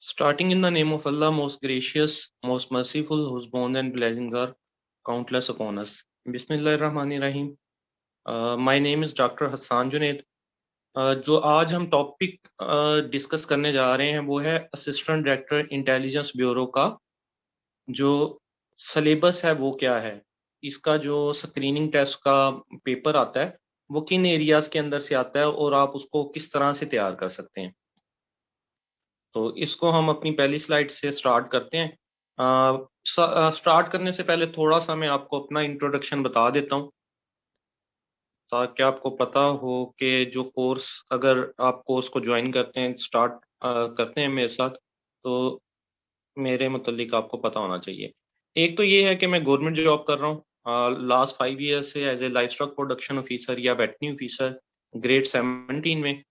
Starting in the name of Allah, most gracious, most merciful, whose bounty and blessings are countless upon us. Bismillahirrahmanirrahim. My name is Dr. Hassan Junaid. जो आज हम topic discuss करने जा रहे हैं वो है असिस्टेंट डायरेक्टर इंटेलिजेंस ब्यूरो का जो सिलेबस है वो क्या है, इसका जो स्क्रीनिंग टेस्ट का पेपर आता है वो किन एरियाज के अंदर से आता है और आप उसको किस तरह से तैयार कर सकते हैं। तो इसको हम अपनी पहली स्लाइड से स्टार्ट करते हैं। स्टार्ट करने से पहले थोड़ा सा मैं आपको अपना इंट्रोडक्शन बता देता हूँ ताकि आपको पता हो कि जो कोर्स, अगर आप कोर्स को ज्वाइन करते हैं, स्टार्ट करते हैं मेरे साथ, तो मेरे मुतल्लिक आपको पता होना चाहिए। एक तो ये है कि मैं गवर्नमेंट जॉब कर रहा हूँ लास्ट 5 ईयर से as a livestock production officer या वेटरनरी ऑफिसर ग्रेड 17 में।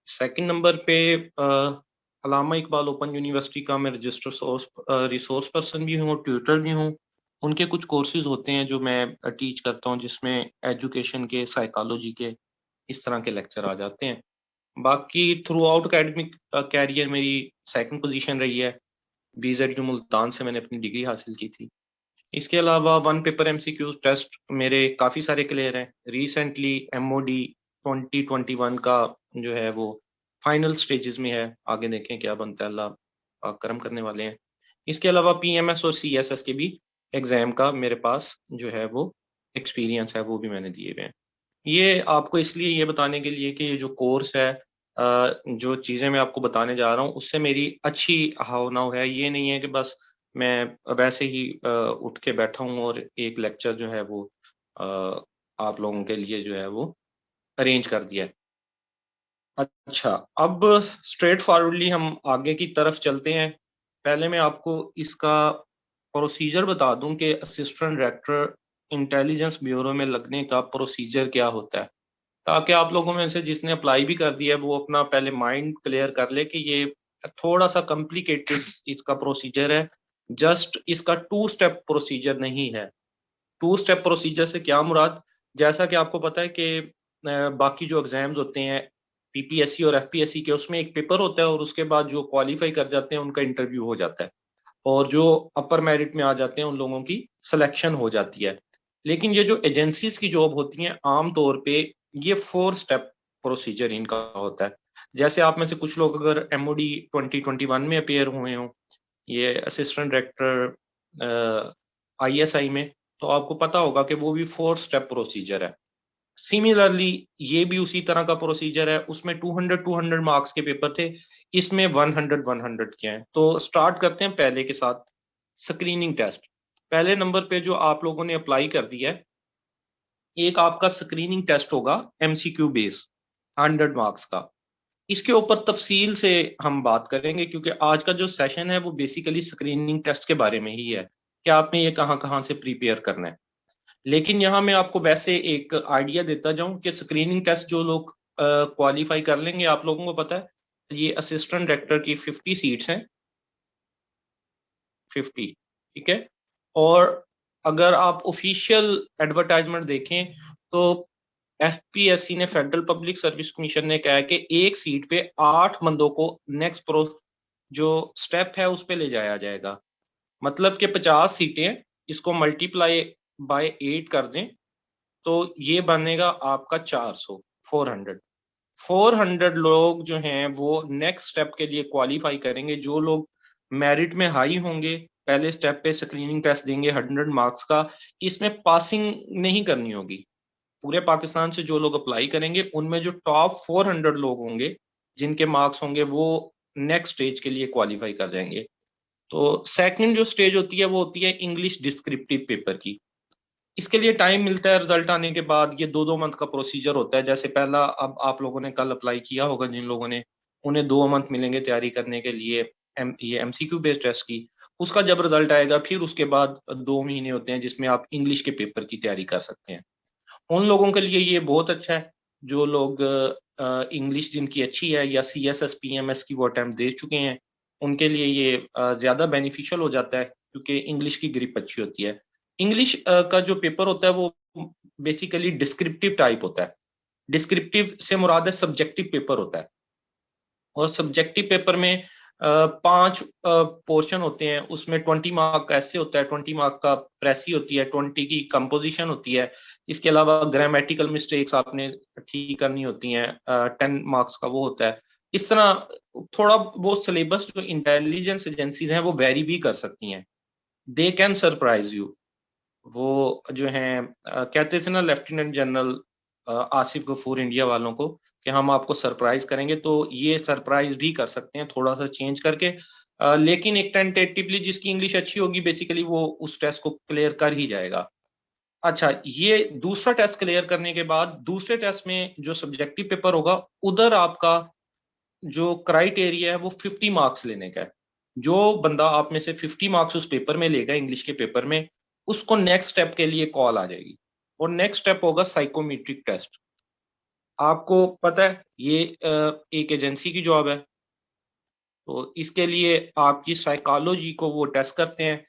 सेकंड नंबर पे अलामा इकबाल ओपन यूनिवर्सिटी का मैं रजिस्टर रिसोर्स पर्सन भी हूँ, ट्यूटर भी हूँ। उनके कुछ कोर्सेज होते हैं जो मैं टीच करता हूँ जिसमें एजुकेशन के, साइकोलॉजी के, इस तरह के लेक्चर आ जाते हैं। बाकी थ्रू आउट अकेडमिक कैरियर मेरी सेकंड पोजीशन रही है। BZU मुल्तान से मैंने अपनी डिग्री हासिल की थी। इसके अलावा वन पेपर MCQ टेस्ट मेरे काफ़ी सारे क्लियर हैं। रिसेंटली MOD 2021 का जो है वो फाइनल स्टेजेस में है। आगे देखें क्या बनता है, अल्लाह पाक करम करने वाले हैं। इसके अलावा PMS और CSS के भी एग्जाम का मेरे पास जो है वो एक्सपीरियंस है, वो भी मैंने दिए हुए हैं। ये आपको इसलिए ये बताने के लिए कि ये जो कोर्स है, जो चीज़ें मैं आपको बताने जा रहा हूँ उससे मेरी अच्छी हाव नाव है। ये नहीं है कि बस मैं वैसे ही उठ के बैठा हूँ और एक लेक्चर जो है वो अ, आप लोगों के लिए जो है वो अरेंज कर दिया है। अच्छा, अब स्ट्रेट फॉरवर्डली हम आगे की तरफ चलते हैं। पहले मैं आपको इसका प्रोसीजर बता दूं कि असिस्टेंट डायरेक्टर इंटेलिजेंस ब्यूरो में लगने का प्रोसीजर क्या होता है, ताकि आप लोगों में से जिसने अप्लाई भी कर दिया है वो अपना पहले माइंड क्लियर कर ले कि ये थोड़ा सा कॉम्प्लिकेटेड इसका प्रोसीजर है। जस्ट इसका 2 स्टेप प्रोसीजर नहीं है। 2 स्टेप प्रोसीजर से क्या मुराद, जैसा कि आपको पता है कि बाकी जो एग्जाम्स होते हैं PPSC और FPSC के, उसमें एक पेपर होता है और उसके बाद जो क्वालिफाई कर जाते हैं उनका इंटरव्यू हो जाता है और जो अपर मेरिट में आ जाते हैं उन लोगों की सिलेक्शन हो जाती है। लेकिन ये जो एजेंसीज की जॉब होती हैं आम तौर पे ये 4 स्टेप प्रोसीजर इनका होता है। जैसे आप में से कुछ लोग अगर MOD 2021 में अपेयर हुए हों, ये असिस्टेंट डायरेक्टर ISI में, तो आपको पता होगा कि वो भी 4 स्टेप प्रोसीजर है। सिमिलरली ये भी उसी तरह का प्रोसीजर है। उसमें 200 मार्क्स के पेपर थे, इसमें 100 के हैं। तो स्टार्ट करते हैं पहले के साथ, स्क्रीनिंग टेस्ट। पहले नंबर पे जो आप लोगों ने अप्लाई कर दिया है, एक आपका स्क्रीनिंग टेस्ट होगा MCQ बेस 100 मार्क्स का। इसके ऊपर तफसील से हम बात करेंगे क्योंकि आज का जो सेशन है वो बेसिकली स्क्रीनिंग टेस्ट के बारे में ही है कि आपने ये कहाँ कहाँ से प्रिपेयर करना है। लेकिन यहाँ मैं आपको वैसे एक आइडिया देता जाऊं कि स्क्रीनिंग टेस्ट जो लोग क्वालिफाई कर लेंगे, आप लोगों को पता है ये असिस्टेंट डायरेक्टर की 50 सीट्स हैं, 50, ठीक है। और अगर आप ऑफिशियल एडवर्टाइजमेंट देखें तो FPSC ने, फेडरल पब्लिक सर्विस कमीशन ने कहा है कि एक सीट पे 8 बंदों को नेक्स्ट प्रो जो स्टेप है उस पे ले जाया जाएगा। मतलब कि 50 सीटें, इसको मल्टीप्लाई बाय 8 कर दें तो ये बनेगा आपका 400, 400। 400 लोग जो हैं वो नेक्स्ट स्टेप के लिए क्वालिफाई करेंगे। जो लोग मेरिट में हाई होंगे पहले स्टेप पे स्क्रीनिंग टेस्ट देंगे 100 मार्क्स का, इसमें पासिंग नहीं करनी होगी। पूरे पाकिस्तान से जो लोग अप्लाई करेंगे उनमें जो टॉप 400 लोग होंगे जिनके मार्क्स होंगे वो नेक्स्ट स्टेज के लिए क्वालिफाई कर जाएंगे। तो सेकंड जो स्टेज होती है वो होती है इंग्लिश डिस्क्रिप्टिव पेपर की। इसके लिए टाइम मिलता है रिजल्ट आने के बाद। ये 2-2 मंथ का प्रोसीजर होता है। जैसे पहला, अब आप लोगों ने कल अप्लाई किया होगा जिन लोगों ने, उन्हें 2 मंथ मिलेंगे तैयारी करने के लिए ये MCQ बेस्ड टेस्ट की। उसका जब रिजल्ट आएगा फिर उसके बाद 2 महीने होते हैं जिसमें आप इंग्लिश के पेपर की तैयारी कर सकते हैं। उन लोगों के लिए ये बहुत अच्छा है जो लोग इंग्लिश जिनकी अच्छी है या CSS PMS की वो अटेम्प्ट दे चुके हैं, उनके लिए ये ज़्यादा बेनिफिशियल हो जाता है क्योंकि इंग्लिश की ग्रिप अच्छी होती है। इंग्लिश का जो पेपर होता है वो बेसिकली डिस्क्रिप्टिव टाइप होता है। डिस्क्रिप्टिव से मुराद है सब्जेक्टिव पेपर होता है। और सब्जेक्टिव पेपर में 5 पोर्शन होते हैं, उसमें 20 मार्क का ऐसे होता है, 20 मार्क का प्रेसी होती है, 20 की कंपोजिशन होती है। इसके अलावा ग्रामेटिकल मिस्टेक्स आपने ठीक करनी होती हैं, 10 मार्क्स का वो होता है। इस तरह थोड़ा बहुत सिलेबस जो इंटेलिजेंस एजेंसीज हैं वो वेरी भी कर सकती हैं, दे कैन सरप्राइज यू। वो जो हैं कहते थे ना lieutenant general Asif Ghafoor India वालों को कि हम आपको सरप्राइज करेंगे, तो ये सरप्राइज भी कर सकते हैं थोड़ा सा चेंज करके। लेकिन एक टेंटेटिवली जिसकी इंग्लिश अच्छी होगी बेसिकली वो उस टेस्ट को क्लियर कर ही जाएगा। अच्छा, ये दूसरा टेस्ट क्लियर करने के बाद दूसरे टेस्ट में जो सब्जेक्टिव पेपर होगा उधर आपका जो क्राइटेरिया है वो 50 मार्क्स लेने का है। जो बंदा आप में से 50 मार्क्स उस पेपर में लेगा, इंग्लिश के पेपर में, उसको नेक्स्ट स्टेप के लिए कॉल आ जाएगी। और नेक्स्ट स्टेप होगा साइकोमेट्रिक टेस्ट। आपको पता है ये एक एजेंसी की जॉब है, तो इसके लिए आपकी साइकोलॉजी को वो टेस्ट करते हैं।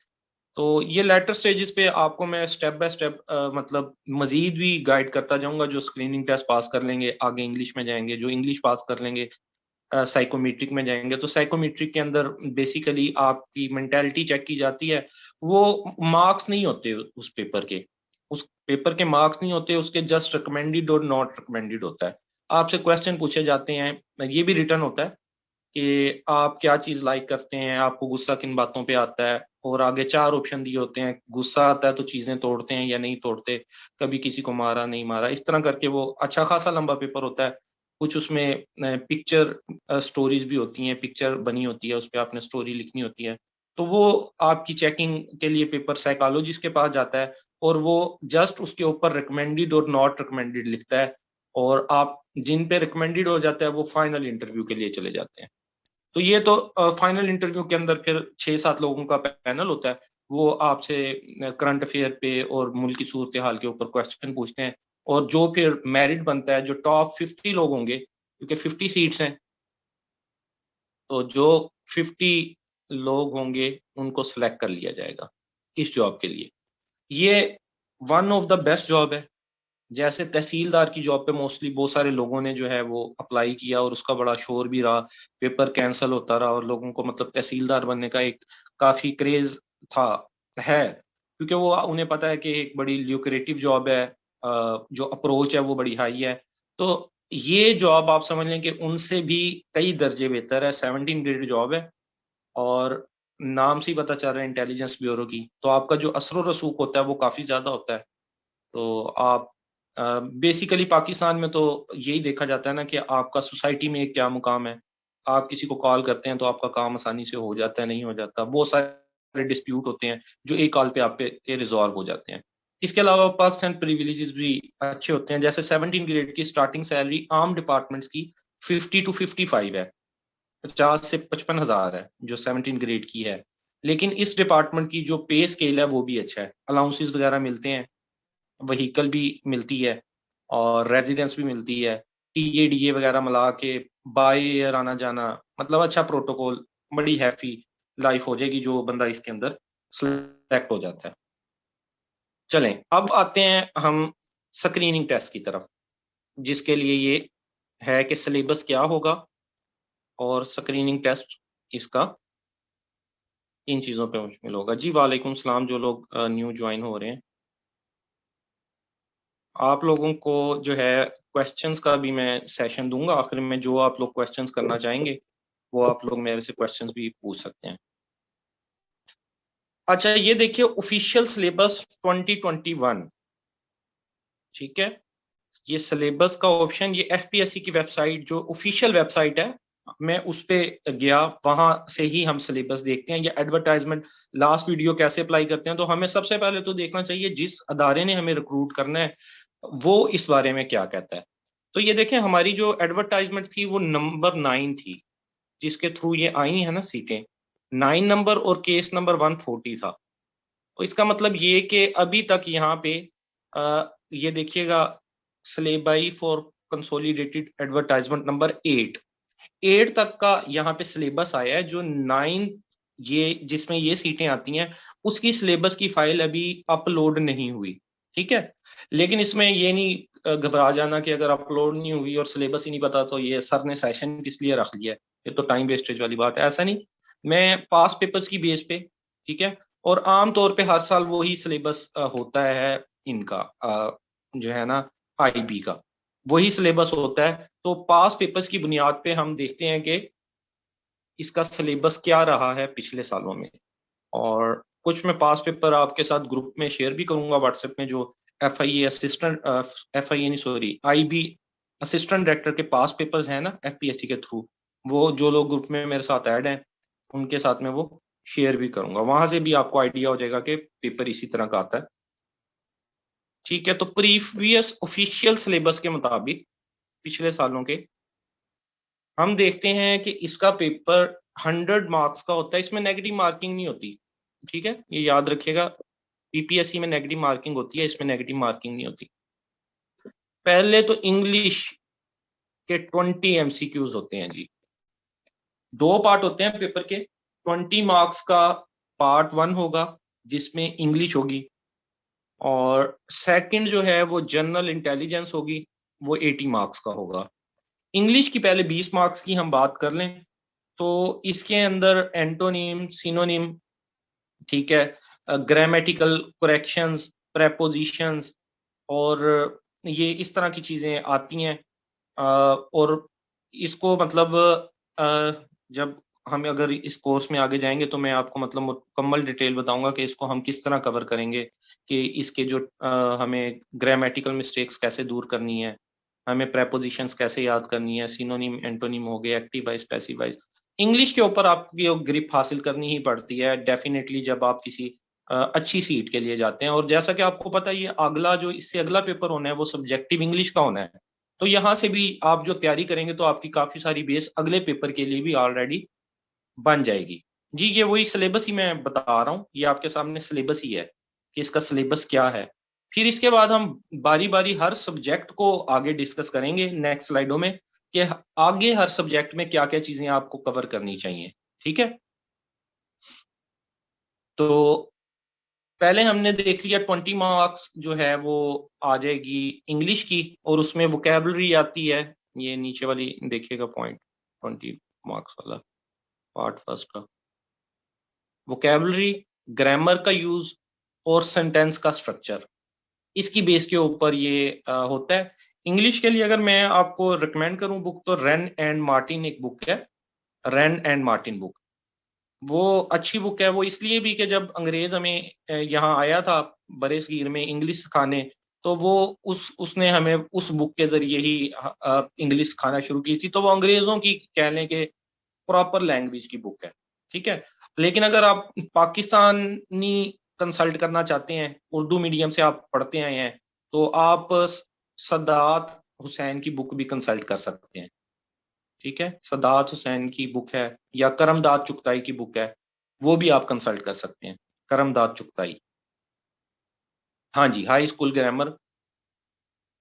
तो ये लेटर स्टेजेस पे आपको मैं स्टेप बाय स्टेप मतलब मजीद भी गाइड करता जाऊंगा। जो स्क्रीनिंग टेस्ट पास कर लेंगे आगे इंग्लिश में जाएंगे, जो इंग्लिश पास कर लेंगे साइकोमेट्रिक में जाएंगे। तो साइकोमेट्रिक के अंदर बेसिकली आपकी मेंटालिटी चेक की जाती है। वो मार्क्स नहीं होते उस पेपर के, उस पेपर के मार्क्स नहीं होते, उसके जस्ट रिकमेंडेड और नॉट रिकमेंडेड होता है। आपसे क्वेश्चन पूछे जाते हैं, ये भी रिटर्न होता है कि आप क्या चीज लाइक करते हैं, आपको गुस्सा किन बातों पे आता है, और आगे 4 ऑप्शन दिए होते हैं। गुस्सा आता है तो चीजें तोड़ते हैं या नहीं तोड़ते, कभी किसी को मारा नहीं मारा, इस तरह करके वो अच्छा खासा लंबा पेपर होता है। कुछ उसमें पिक्चर स्टोरीज भी होती हैं, पिक्चर बनी होती है, उस पर आपने स्टोरी लिखनी होती है। तो वो आपकी चेकिंग के लिए पेपर साइकोलॉजिस्ट के पास जाता है, और वो जस्ट उसके ऊपर रिकमेंडेड और नॉट रिकमेंडेड लिखता है। और आप जिन पे रिकमेंडेड हो जाता है वो फाइनल इंटरव्यू के लिए चले जाते हैं। तो ये तो फाइनल इंटरव्यू के अंदर फिर 6-7 लोगों का पैनल होता है। वो आपसे करंट अफेयर पे और मुल्क की सूरत हाल के ऊपर क्वेश्चन पूछते हैं। और जो फिर मेरिट बनता है, जो टॉप 50 लोग होंगे, क्योंकि 50 सीट्स हैं, तो जो 50 लोग होंगे उनको सिलेक्ट कर लिया जाएगा इस जॉब के लिए। ये one of the best job है। जैसे तहसीलदार की जॉब पे मोस्टली बहुत सारे लोगों ने जो है वो अप्लाई किया और उसका बड़ा शोर भी रहा, पेपर कैंसिल होता रहा, और लोगों को मतलब तहसीलदार बनने का एक काफी क्रेज था, है, क्योंकि वो उन्हें पता है कि एक बड़ी ल्यूक्रेटिव जॉब है, जो अप्रोच है वो बड़ी हाई है। तो ये जॉब आप समझ लें कि उनसे भी कई दर्जे बेहतर है, 17 ग्रेड जॉब है। और नाम से ही पता चल रहा है इंटेलिजेंस ब्यूरो की, तो आपका जो असर रसूख होता है वो काफी ज्यादा होता है। तो आप बेसिकली पाकिस्तान में तो यही देखा जाता है ना कि आपका सोसाइटी में क्या मुकाम है। आप किसी को कॉल करते हैं तो आपका काम आसानी से हो जाता है, नहीं हो जाता, बहुत सारे डिस्प्यूट होते हैं जो एक कॉल पे आप पे रिजॉल्व हो जाते हैं। इसके अलावा पर्क्स एंड प्रिविलेजेस भी अच्छे होते हैं। जैसे 17 ग्रेड की स्टार्टिंग सैलरी आम डिपार्टमेंट्स की 50 to 55 है, 50 से 55 हजार है जो 17 ग्रेड की है। लेकिन इस डिपार्टमेंट की जो पे स्केल है वो भी अच्छा है, अलाउंसेस वगैरह मिलते हैं, व्हीकल भी मिलती है, और रेजिडेंस भी मिलती है, टीए डीए वगैरह मिला के बाय एयर आना जाना, मतलब अच्छा प्रोटोकॉल, बड़ी हैफी लाइफ हो जाएगी जो बंदा इसके अंदर सिलेक्ट हो जाता है। चलें अब आते हैं हम स्क्रीनिंग टेस्ट की तरफ, जिसके लिए ये है कि सिलेबस क्या होगा और स्क्रीनिंग टेस्ट इसका इन चीज़ों पे मुश्किल होगा। जी वालेकुम सलाम, जो लोग न्यू ज्वाइन हो रहे हैं, आप लोगों को जो है क्वेश्चंस का भी मैं सेशन दूंगा आखिर में। जो आप लोग क्वेश्चंस करना चाहेंगे वो आप लोग मेरे से क्वेश्चंस भी पूछ सकते हैं। अच्छा, ये देखिए ऑफिशियल सिलेबस 2021, ठीक है। ये सिलेबस का ऑप्शन, ये एफपीएससी की वेबसाइट जो ऑफिशियल वेबसाइट है, मैं उस पे गया, वहां से ही हम सिलेबस देखते हैं। ये एडवर्टाइजमेंट लास्ट वीडियो कैसे अप्लाई करते हैं, तो हमें सबसे पहले तो देखना चाहिए जिस अदारे ने हमें रिक्रूट करना है वो इस बारे में क्या कहता है। तो ये देखें, हमारी जो एडवर्टाइजमेंट थी वो नंबर 9 थी, जिसके थ्रू ये आई है ना सीटें, 9 नंबर, और केस नंबर 140 था। तो इसका मतलब ये कि अभी तक यहाँ पे ये देखिएगा, syllabi for consolidated advertisement number 8 तक का यहाँ पे सिलेबस आया है। जो 9 ये जिसमें ये सीटें आती हैं उसकी सिलेबस की फाइल अभी अपलोड नहीं हुई, ठीक है। लेकिन इसमें ये नहीं घबरा जाना कि अगर अपलोड नहीं हुई और सिलेबस ही नहीं पता तो ये सर ने सेशन किस लिए रख लिया है। ये तो टाइम वेस्टेज वाली बात है। ऐसा नहीं, मैं पास पेपर्स की बेस पे, ठीक है, और आम तौर पे हर साल वही सिलेबस होता है इनका, जो है ना आईबी का, वही सिलेबस होता है। तो पास पेपर्स की बुनियाद पे हम देखते हैं कि इसका सिलेबस क्या रहा है पिछले सालों में। और कुछ मैं पास पेपर आपके साथ ग्रुप में शेयर भी करूंगा व्हाट्सएप में, जो FIA असिस्टेंट, FIA नहीं सॉरी, IB असिस्टेंट डायरेक्टर के पास पेपर्स हैं ना FPSC के थ्रू, वो जो लोग ग्रुप में मेरे साथ ऐड हैं उनके साथ में वो शेयर भी करूंगा, वहां से भी आपको आइडिया हो जाएगा कि पेपर इसी तरह का आता है। ठीक है, तो प्रीवियस ऑफिशियल सिलेबस के मुताबिक पिछले सालों के हम देखते हैं कि इसका पेपर 100 मार्क्स का होता है, इसमें नेगेटिव मार्किंग नहीं होती। ठीक है, ये याद रखिएगा, PPSC में नेगेटिव मार्किंग होती है, इसमें नेगेटिव मार्किंग नहीं होती। पहले तो इंग्लिश के 20 MCQs होते हैं जी, 2 पार्ट होते हैं पेपर के। 20 मार्क्स का पार्ट 1 होगा जिसमें इंग्लिश होगी, और सेकंड जो है वो जनरल इंटेलिजेंस होगी, वो 80 मार्क्स का होगा। इंग्लिश की पहले 20 मार्क्स की हम बात कर लें तो इसके अंदर एंटोनिम, सिनोनिम, ठीक है, ग्रामेटिकल करेक्शंस, प्रेपोजिशंस, और ये इस तरह की चीजें आती हैं। और इसको मतलब जब हम अगर इस कोर्स में आगे जाएंगे तो मैं आपको मतलब मुकम्मल डिटेल बताऊंगा कि इसको हम किस तरह कवर करेंगे, कि इसके जो हमें ग्रामेटिकल मिस्टेक्स कैसे दूर करनी है, हमें प्रेपोजिशंस कैसे याद करनी है, सिनोनिम एंटोनिम हो गए, active voice, passive wise. English के ऊपर आपकी ग्रिप हासिल करनी ही पड़ती है डेफिनेटली जब आप किसी अच्छी सीट के लिए जाते हैं। और जैसा कि आपको पता है, ये अगला जो इससे अगला पेपर होना है वो सब्जेक्टिव इंग्लिश का होना है। तो यहाँ से भी आप जो तैयारी करेंगे तो आपकी काफी सारी बेस अगले पेपर के लिए भी ऑलरेडी बन जाएगी। जी, ये वही सिलेबस ही मैं बता रहा हूँ, ये आपके सामने सिलेबस ही है कि इसका सिलेबस क्या है। फिर इसके बाद हम बारी बारी हर सब्जेक्ट को आगे डिस्कस करेंगे नेक्स्ट स्लाइडों में, कि आगे हर सब्जेक्ट में क्या क्या चीजें आपको कवर करनी चाहिए। ठीक है, तो पहले हमने देख लिया 20 मार्क्स जो है वो आ जाएगी इंग्लिश की, और उसमें वोकेबलरी आती है, ये नीचे वाली देखिएगा पॉइंट, 20 मार्क्स वाला पार्ट फर्स्ट का, वोकेबलरी, ग्रामर का यूज और सेंटेंस का स्ट्रक्चर, इसकी बेस के ऊपर ये होता है। इंग्लिश के लिए अगर मैं आपको रिकमेंड करूं बुक, तो रेन एंड मार्टिन एक बुक है, रेन एंड मार्टिन बुक, वो अच्छी बुक है। वो इसलिए भी कि जब अंग्रेज हमें यहाँ आया था बरसगीर में इंग्लिश सिखाने, तो वो उसने हमें उस बुक के जरिए ही इंग्लिश सिखाना शुरू की थी। तो वो अंग्रेजों की कह लें कि प्रॉपर लैंग्वेज की बुक है। ठीक है, लेकिन अगर आप पाकिस्तानी कंसल्ट करना चाहते हैं, उर्दू मीडियम से आप पढ़ते आए हैं, तो आप सदात हुसैन की बुक भी कंसल्ट कर सकते हैं। ठीक है, सदात हुसैन की बुक है, या करमदाद चुगताई की बुक है, वो भी आप कंसल्ट कर सकते हैं, करमदाद चुगताई। हाँ जी, हाई स्कूल ग्रामर,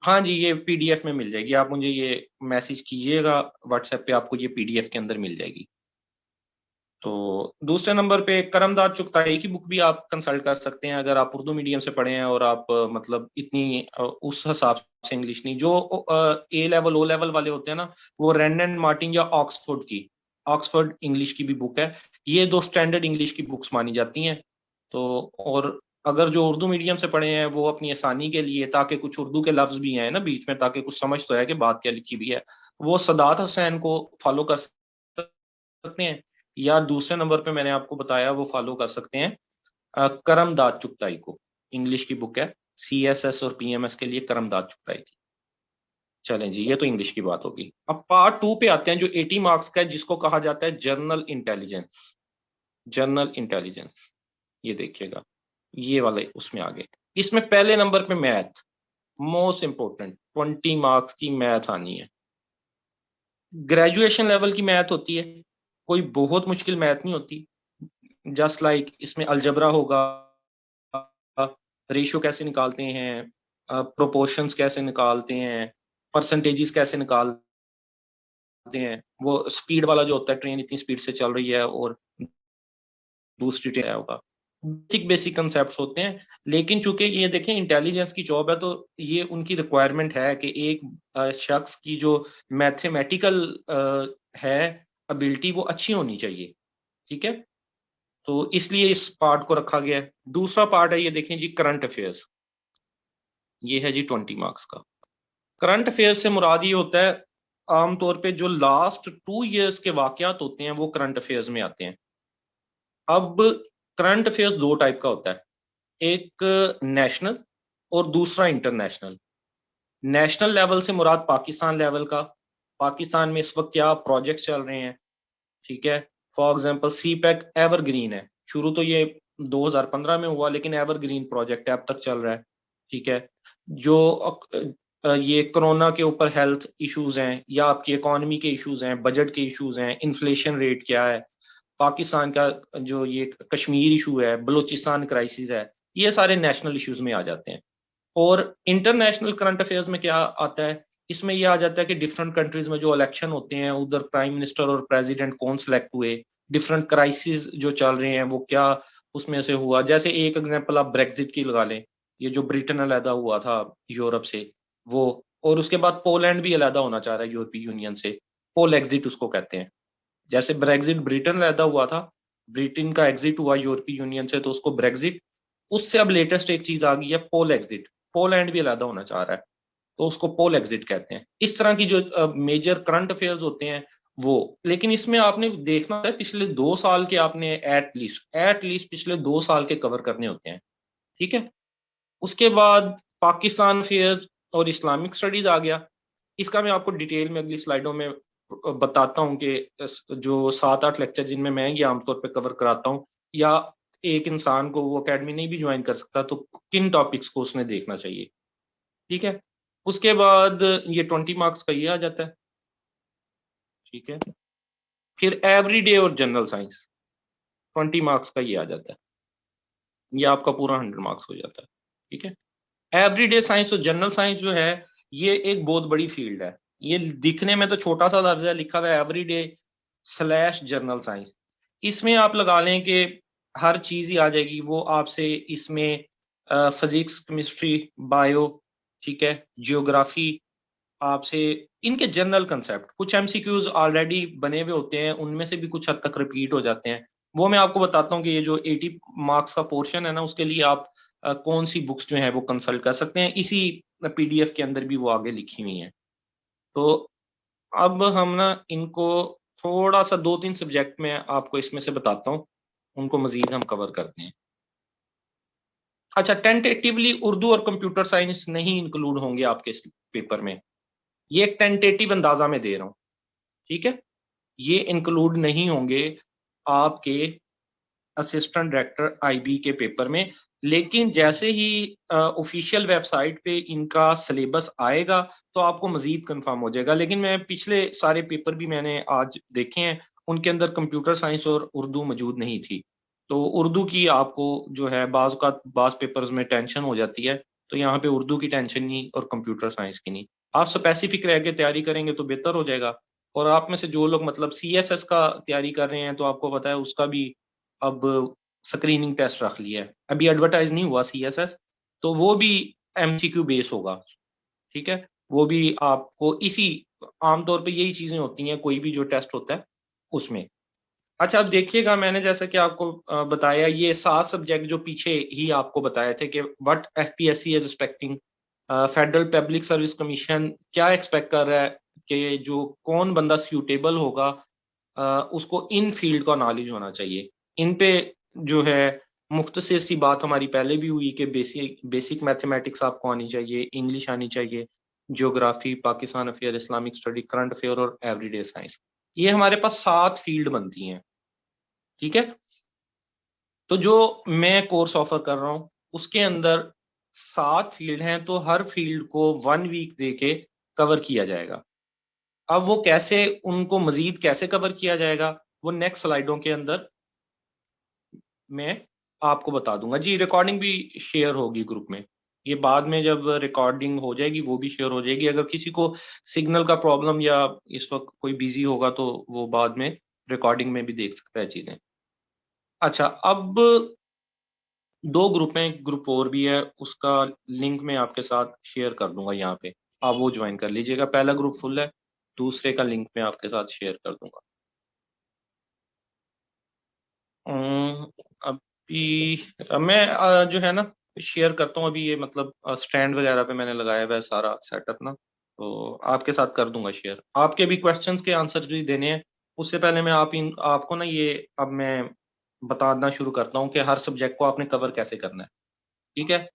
हाँ जी, ये PDF में मिल जाएगी, आप मुझे ये मैसेज कीजिएगा व्हाट्सएप पे, आपको ये PDF के अंदर मिल जाएगी। तो दूसरे नंबर पे करमदाद चुगताई की बुक भी आप कंसल्ट कर सकते हैं अगर आप उर्दू मीडियम से पढ़े हैं और आप मतलब इतनी उस हिसाब से इंग्लिश नहीं, जो A लेवल O लेवल वाले होते हैं ना, वो रेन एंड मार्टिन या ऑक्सफोर्ड की, ऑक्सफोर्ड इंग्लिश की भी बुक है। ये 2 स्टैंडर्ड इंग्लिश की बुक्स मानी जाती हैं। तो और अगर जो उर्दू मीडियम से पढ़े हैं वो अपनी आसानी के लिए, ताकि कुछ उर्दू के लफ्ज भी हैं ना बीच में, ताकि कुछ समझ तो है कि बात क्या लिखी भी है, वो सदात हुसैन को फॉलो कर सकते हैं। या दूसरे नंबर पे मैंने आपको बताया वो फॉलो कर सकते हैं करमदाद चुगताई को, इंग्लिश की बुक है CSS और PMS के लिए, करमदाद चुगताई की। चलें जी, ये तो इंग्लिश की बात होगी। अब पार्ट 2 पे आते हैं जो 80 मार्क्स का है, जिसको कहा जाता है जर्नल इंटेलिजेंस। जर्नल इंटेलिजेंस, ये देखिएगा, ये वाले उसमें आ गए। इसमें पहले नंबर पे मैथ, मोस्ट इंपोर्टेंट, 20 मार्क्स की मैथ आनी है। ग्रेजुएशन लेवल की मैथ होती है, कोई बहुत मुश्किल मैथ नहीं होती। जस्ट लाइक इसमें अलजबरा होगा, रेशियो कैसे निकालते हैं, प्रोपोर्शंस कैसे निकालते हैं, परसेंटेजेस कैसे निकालते हैं, वो स्पीड वाला जो होता है, ट्रेन इतनी स्पीड से चल रही है और दूसरी ट्रेन होगा, बेसिक बेसिक कंसेप्ट होते हैं। लेकिन चूंकि ये देखें इंटेलिजेंस की जॉब है, तो ये उनकी रिक्वायरमेंट है कि एक शख्स की जो मैथमेटिकल है एबिलिटी वो अच्छी होनी चाहिए, ठीक है। तो इसलिए इस पार्ट को रखा गया है। दूसरा पार्ट है, ये देखें जी, करंट अफेयर्स। ये है जी 20 मार्क्स का। करंट अफेयर्स से मुराद ये होता है, आमतौर पे जो लास्ट 2 इयर्स के वाकयात होते हैं वो करंट अफेयर्स में आते हैं। अब करंट अफेयर्स दो टाइप का होता है, एक नेशनल और दूसरा इंटरनेशनल। नेशनल लेवल से मुराद पाकिस्तान लेवल का, पाकिस्तान में इस वक्त क्या प्रोजेक्ट चल रहे हैं, ठीक है। For example CPEC evergreen है, शुरू तो ये 2015 में हुआ, लेकिन एवरग्रीन प्रोजेक्ट है, अब तक चल रहा है, ठीक है। जो ये कोरोना के ऊपर हेल्थ इश्यूज हैं, या आपकी इकोनॉमी के इश्यूज हैं, बजट के इश्यूज हैं, इन्फ्लेशन रेट क्या है, पाकिस्तान का जो ये कश्मीर इशू है, बलूचिस्तान क्राइसिस है, ये सारे नेशनल इश्यूज में आ जाते हैं। और इंटरनेशनल करंट अफेयर्स में क्या आता है, इसमें यह आ जाता है कि डिफरेंट कंट्रीज में जो इलेक्शन होते हैं, उधर प्राइम मिनिस्टर और प्रेसिडेंट कौन सिलेक्ट हुए, डिफरेंट क्राइसिस जो चल रहे हैं वो क्या उसमें से हुआ। जैसे एक एग्जांपल आप ब्रेक्जिट की लगा लें, ये जो ब्रिटेन अलहदा हुआ था यूरोप से वो, और उसके बाद पोलैंड भी अलहदा होना चाह रहा है यूरोपीय यूनियन से, पोल एग्जिट उसको कहते हैं। जैसे ब्रेक्जिट ब्रिटेन अलहदा हुआ था, ब्रिटेन का एग्जिट हुआ यूरोपीय यूनियन से, तो उसको ब्रेक्जिट। उससे अब लेटेस्ट एक चीज आ गई है, पोल एग्जिट, पोलैंड भी अलहदा होना चाह रहा है, तो उसको पोल एग्जिट कहते हैं। इस तरह की जो मेजर करंट अफेयर्स होते हैं वो। लेकिन इसमें आपने देखना है, पिछले 2 साल के आपने एट लीस्ट पिछले 2 साल के कवर करने होते हैं, ठीक है। उसके बाद पाकिस्तान अफेयर्स और इस्लामिक स्टडीज आ गया। इसका मैं आपको डिटेल में अगली स्लाइडों में बताता हूँ कि जो 7-8 लेक्चर जिनमें मैं ये आमतौर पे कवर कराता हूँ, या एक इंसान को वो एकेडमी नहीं भी ज्वाइन कर सकता, तो किन टॉपिक्स को उसने देखना चाहिए, ठीक है। उसके बाद ये 20 मार्क्स का ये आ जाता है, ठीक है। फिर एवरीडे और जनरल साइंस 20 मार्क्स का ये आ जाता है, ये आपका पूरा 100 मार्क्स हो जाता है, ठीक है। एवरीडे साइंस और जनरल साइंस जो है, ये एक बहुत बड़ी फील्ड है। ये दिखने में तो छोटा सा लफ्ज है, लिखा हुआ है एवरीडे स्लैश जनरल साइंस। इसमें आप लगा लें कि हर चीज ही आ जाएगी, वो आपसे इसमें फिजिक्स, केमिस्ट्री, बायो, ठीक है, जियोग्राफी, आपसे इनके जनरल कंसेप्ट, कुछ एमसीक्यूज ऑलरेडी बने हुए होते हैं, उनमें से भी कुछ हद तक रिपीट हो जाते हैं। वो मैं आपको बताता हूँ कि ये जो 80 मार्क्स का पोर्शन है ना, उसके लिए आप कौन सी बुक्स जो है वो कंसल्ट कर सकते हैं, इसी पीडीएफ के अंदर भी वो आगे लिखी हुई हैं। तो अब हम ना इनको थोड़ा सा 2-3 सब्जेक्ट में आपको इसमें से बताता हूँ, उनको मजीद हम कवर करते हैं। अच्छा, टेंटेटिवली उर्दू और कंप्यूटर साइंस नहीं इंक्लूड होंगे आपके इस पेपर में, ये एक टेंटेटिव अंदाजा में दे रहा हूँ, ठीक है। ये इंक्लूड नहीं होंगे आपके असिस्टेंट डायरेक्टर आईबी के पेपर में। लेकिन जैसे ही ऑफिशियल वेबसाइट पे इनका सिलेबस आएगा तो आपको मजीद कंफर्म हो जाएगा। लेकिन मैं पिछले सारे पेपर भी मैंने आज देखे हैं, उनके अंदर कंप्यूटर साइंस और उर्दू मौजूद नहीं थी। तो उर्दू की आपको जो है बाज पेपर्स में टेंशन हो जाती है, तो यहाँ पे उर्दू की टेंशन नहीं और कंप्यूटर साइंस की नहीं। आप स्पेसिफिक रह के तैयारी करेंगे तो बेहतर हो जाएगा। और आप में से जो लोग मतलब सीएसएस का तैयारी कर रहे हैं, तो आपको पता है उसका भी अब स्क्रीनिंग टेस्ट रख लिया है, अभी एडवर्टाइज नहीं हुआ सीएसएस, तो वो भी एमसीक्यू बेस होगा, ठीक है। वो भी आपको इसी, आमतौर पे यही चीजें होती हैं कोई भी जो टेस्ट होता है उसमें। अच्छा, अब देखिएगा, मैंने जैसा कि आपको बताया, ये 7 सब्जेक्ट जो पीछे ही आपको बताए थे कि what FPSC is expecting, federal public service commission क्या एक्सपेक्ट कर रहा है कि जो कौन बंदा सूटेबल होगा, उसको इन फील्ड का नॉलेज होना चाहिए। इन पे जो है मुख्तसर सी बात हमारी पहले भी हुई कि बेसिक बेसिक मैथमेटिक्स आपको आनी चाहिए, इंग्लिश आनी चाहिए, geography, Pakistan affair, Islamic study, current affair और एवरीडे साइंस। ये हमारे पास 7 फील्ड बनती हैं, ठीक है। तो जो मैं कोर्स ऑफर कर रहा हूँ उसके अंदर 7 फील्ड हैं, तो हर फील्ड को 1 वीक दे के कवर किया जाएगा। अब वो कैसे, उनको मजीद कैसे कवर किया जाएगा, वो नेक्स्ट स्लाइडों के अंदर मैं आपको बता दूंगा जी। रिकॉर्डिंग भी शेयर होगी ग्रुप में, ये बाद में जब रिकॉर्डिंग हो जाएगी वो भी शेयर हो जाएगी। अगर किसी को सिग्नल का प्रॉब्लम या इस वक्त कोई बिजी होगा तो वो बाद में रिकॉर्डिंग में भी देख सकता है चीजें। अच्छा, अब 2 ग्रुप में, एक ग्रुप और भी है, उसका लिंक मैं आपके साथ शेयर कर दूंगा यहाँ पे, आप वो ज्वाइन कर लीजिएगा। पहला ग्रुप फुल है, दूसरे का लिंक मैं आपके साथ शेयर कर दूंगा। अभी मैं जो है ना शेयर करता हूँ। अभी ये मतलब स्टैंड वगैरह पे मैंने लगाया हुआ है सारा सेटअप ना, तो आपके साथ कर दूंगा शेयर। आपके भी क्वेश्चंस के आंसर भी देने हैं। उससे पहले मैं आपको ना ये अब मैं बताना शुरू करता हूँ कि हर सब्जेक्ट को आपने कवर कैसे करना है। ठीक है,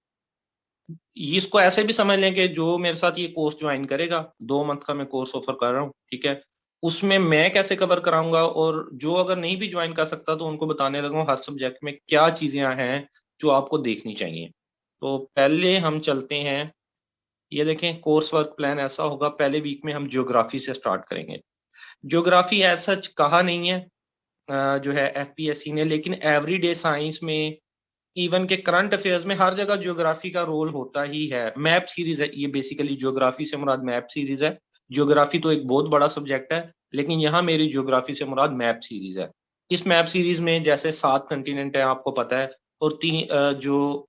ये इसको ऐसे भी समझ लें कि जो मेरे साथ ये कोर्स ज्वाइन करेगा, 2 मंथ का मैं कोर्स ऑफर कर रहा हूँ, ठीक है, उसमें मैं कैसे कवर कराऊंगा, और जो अगर नहीं भी ज्वाइन कर सकता तो उनको बताने लगा हर सब्जेक्ट में क्या चीजें हैं जो आपको देखनी चाहिए। तो पहले हम चलते हैं, ये देखें कोर्स वर्क प्लान ऐसा होगा। पहले वीक में हम ज्योग्राफी से स्टार्ट करेंगे। ज्योग्राफी ऐसा कहा नहीं है जो है एफपीएससी ने, लेकिन एवरीडे साइंस में, इवन के करंट अफेयर्स में, हर जगह ज्योग्राफी का रोल होता ही है। मैप सीरीज है ये, बेसिकली ज्योग्राफी से मुराद मैप सीरीज है। ज्योग्राफी तो एक बहुत बड़ा सब्जेक्ट है, लेकिन यहाँ मेरी ज्योग्राफी से मुराद मैप सीरीज है। इस मैप सीरीज में जैसे 7 कंटिनेंट है, आपको पता है, और जो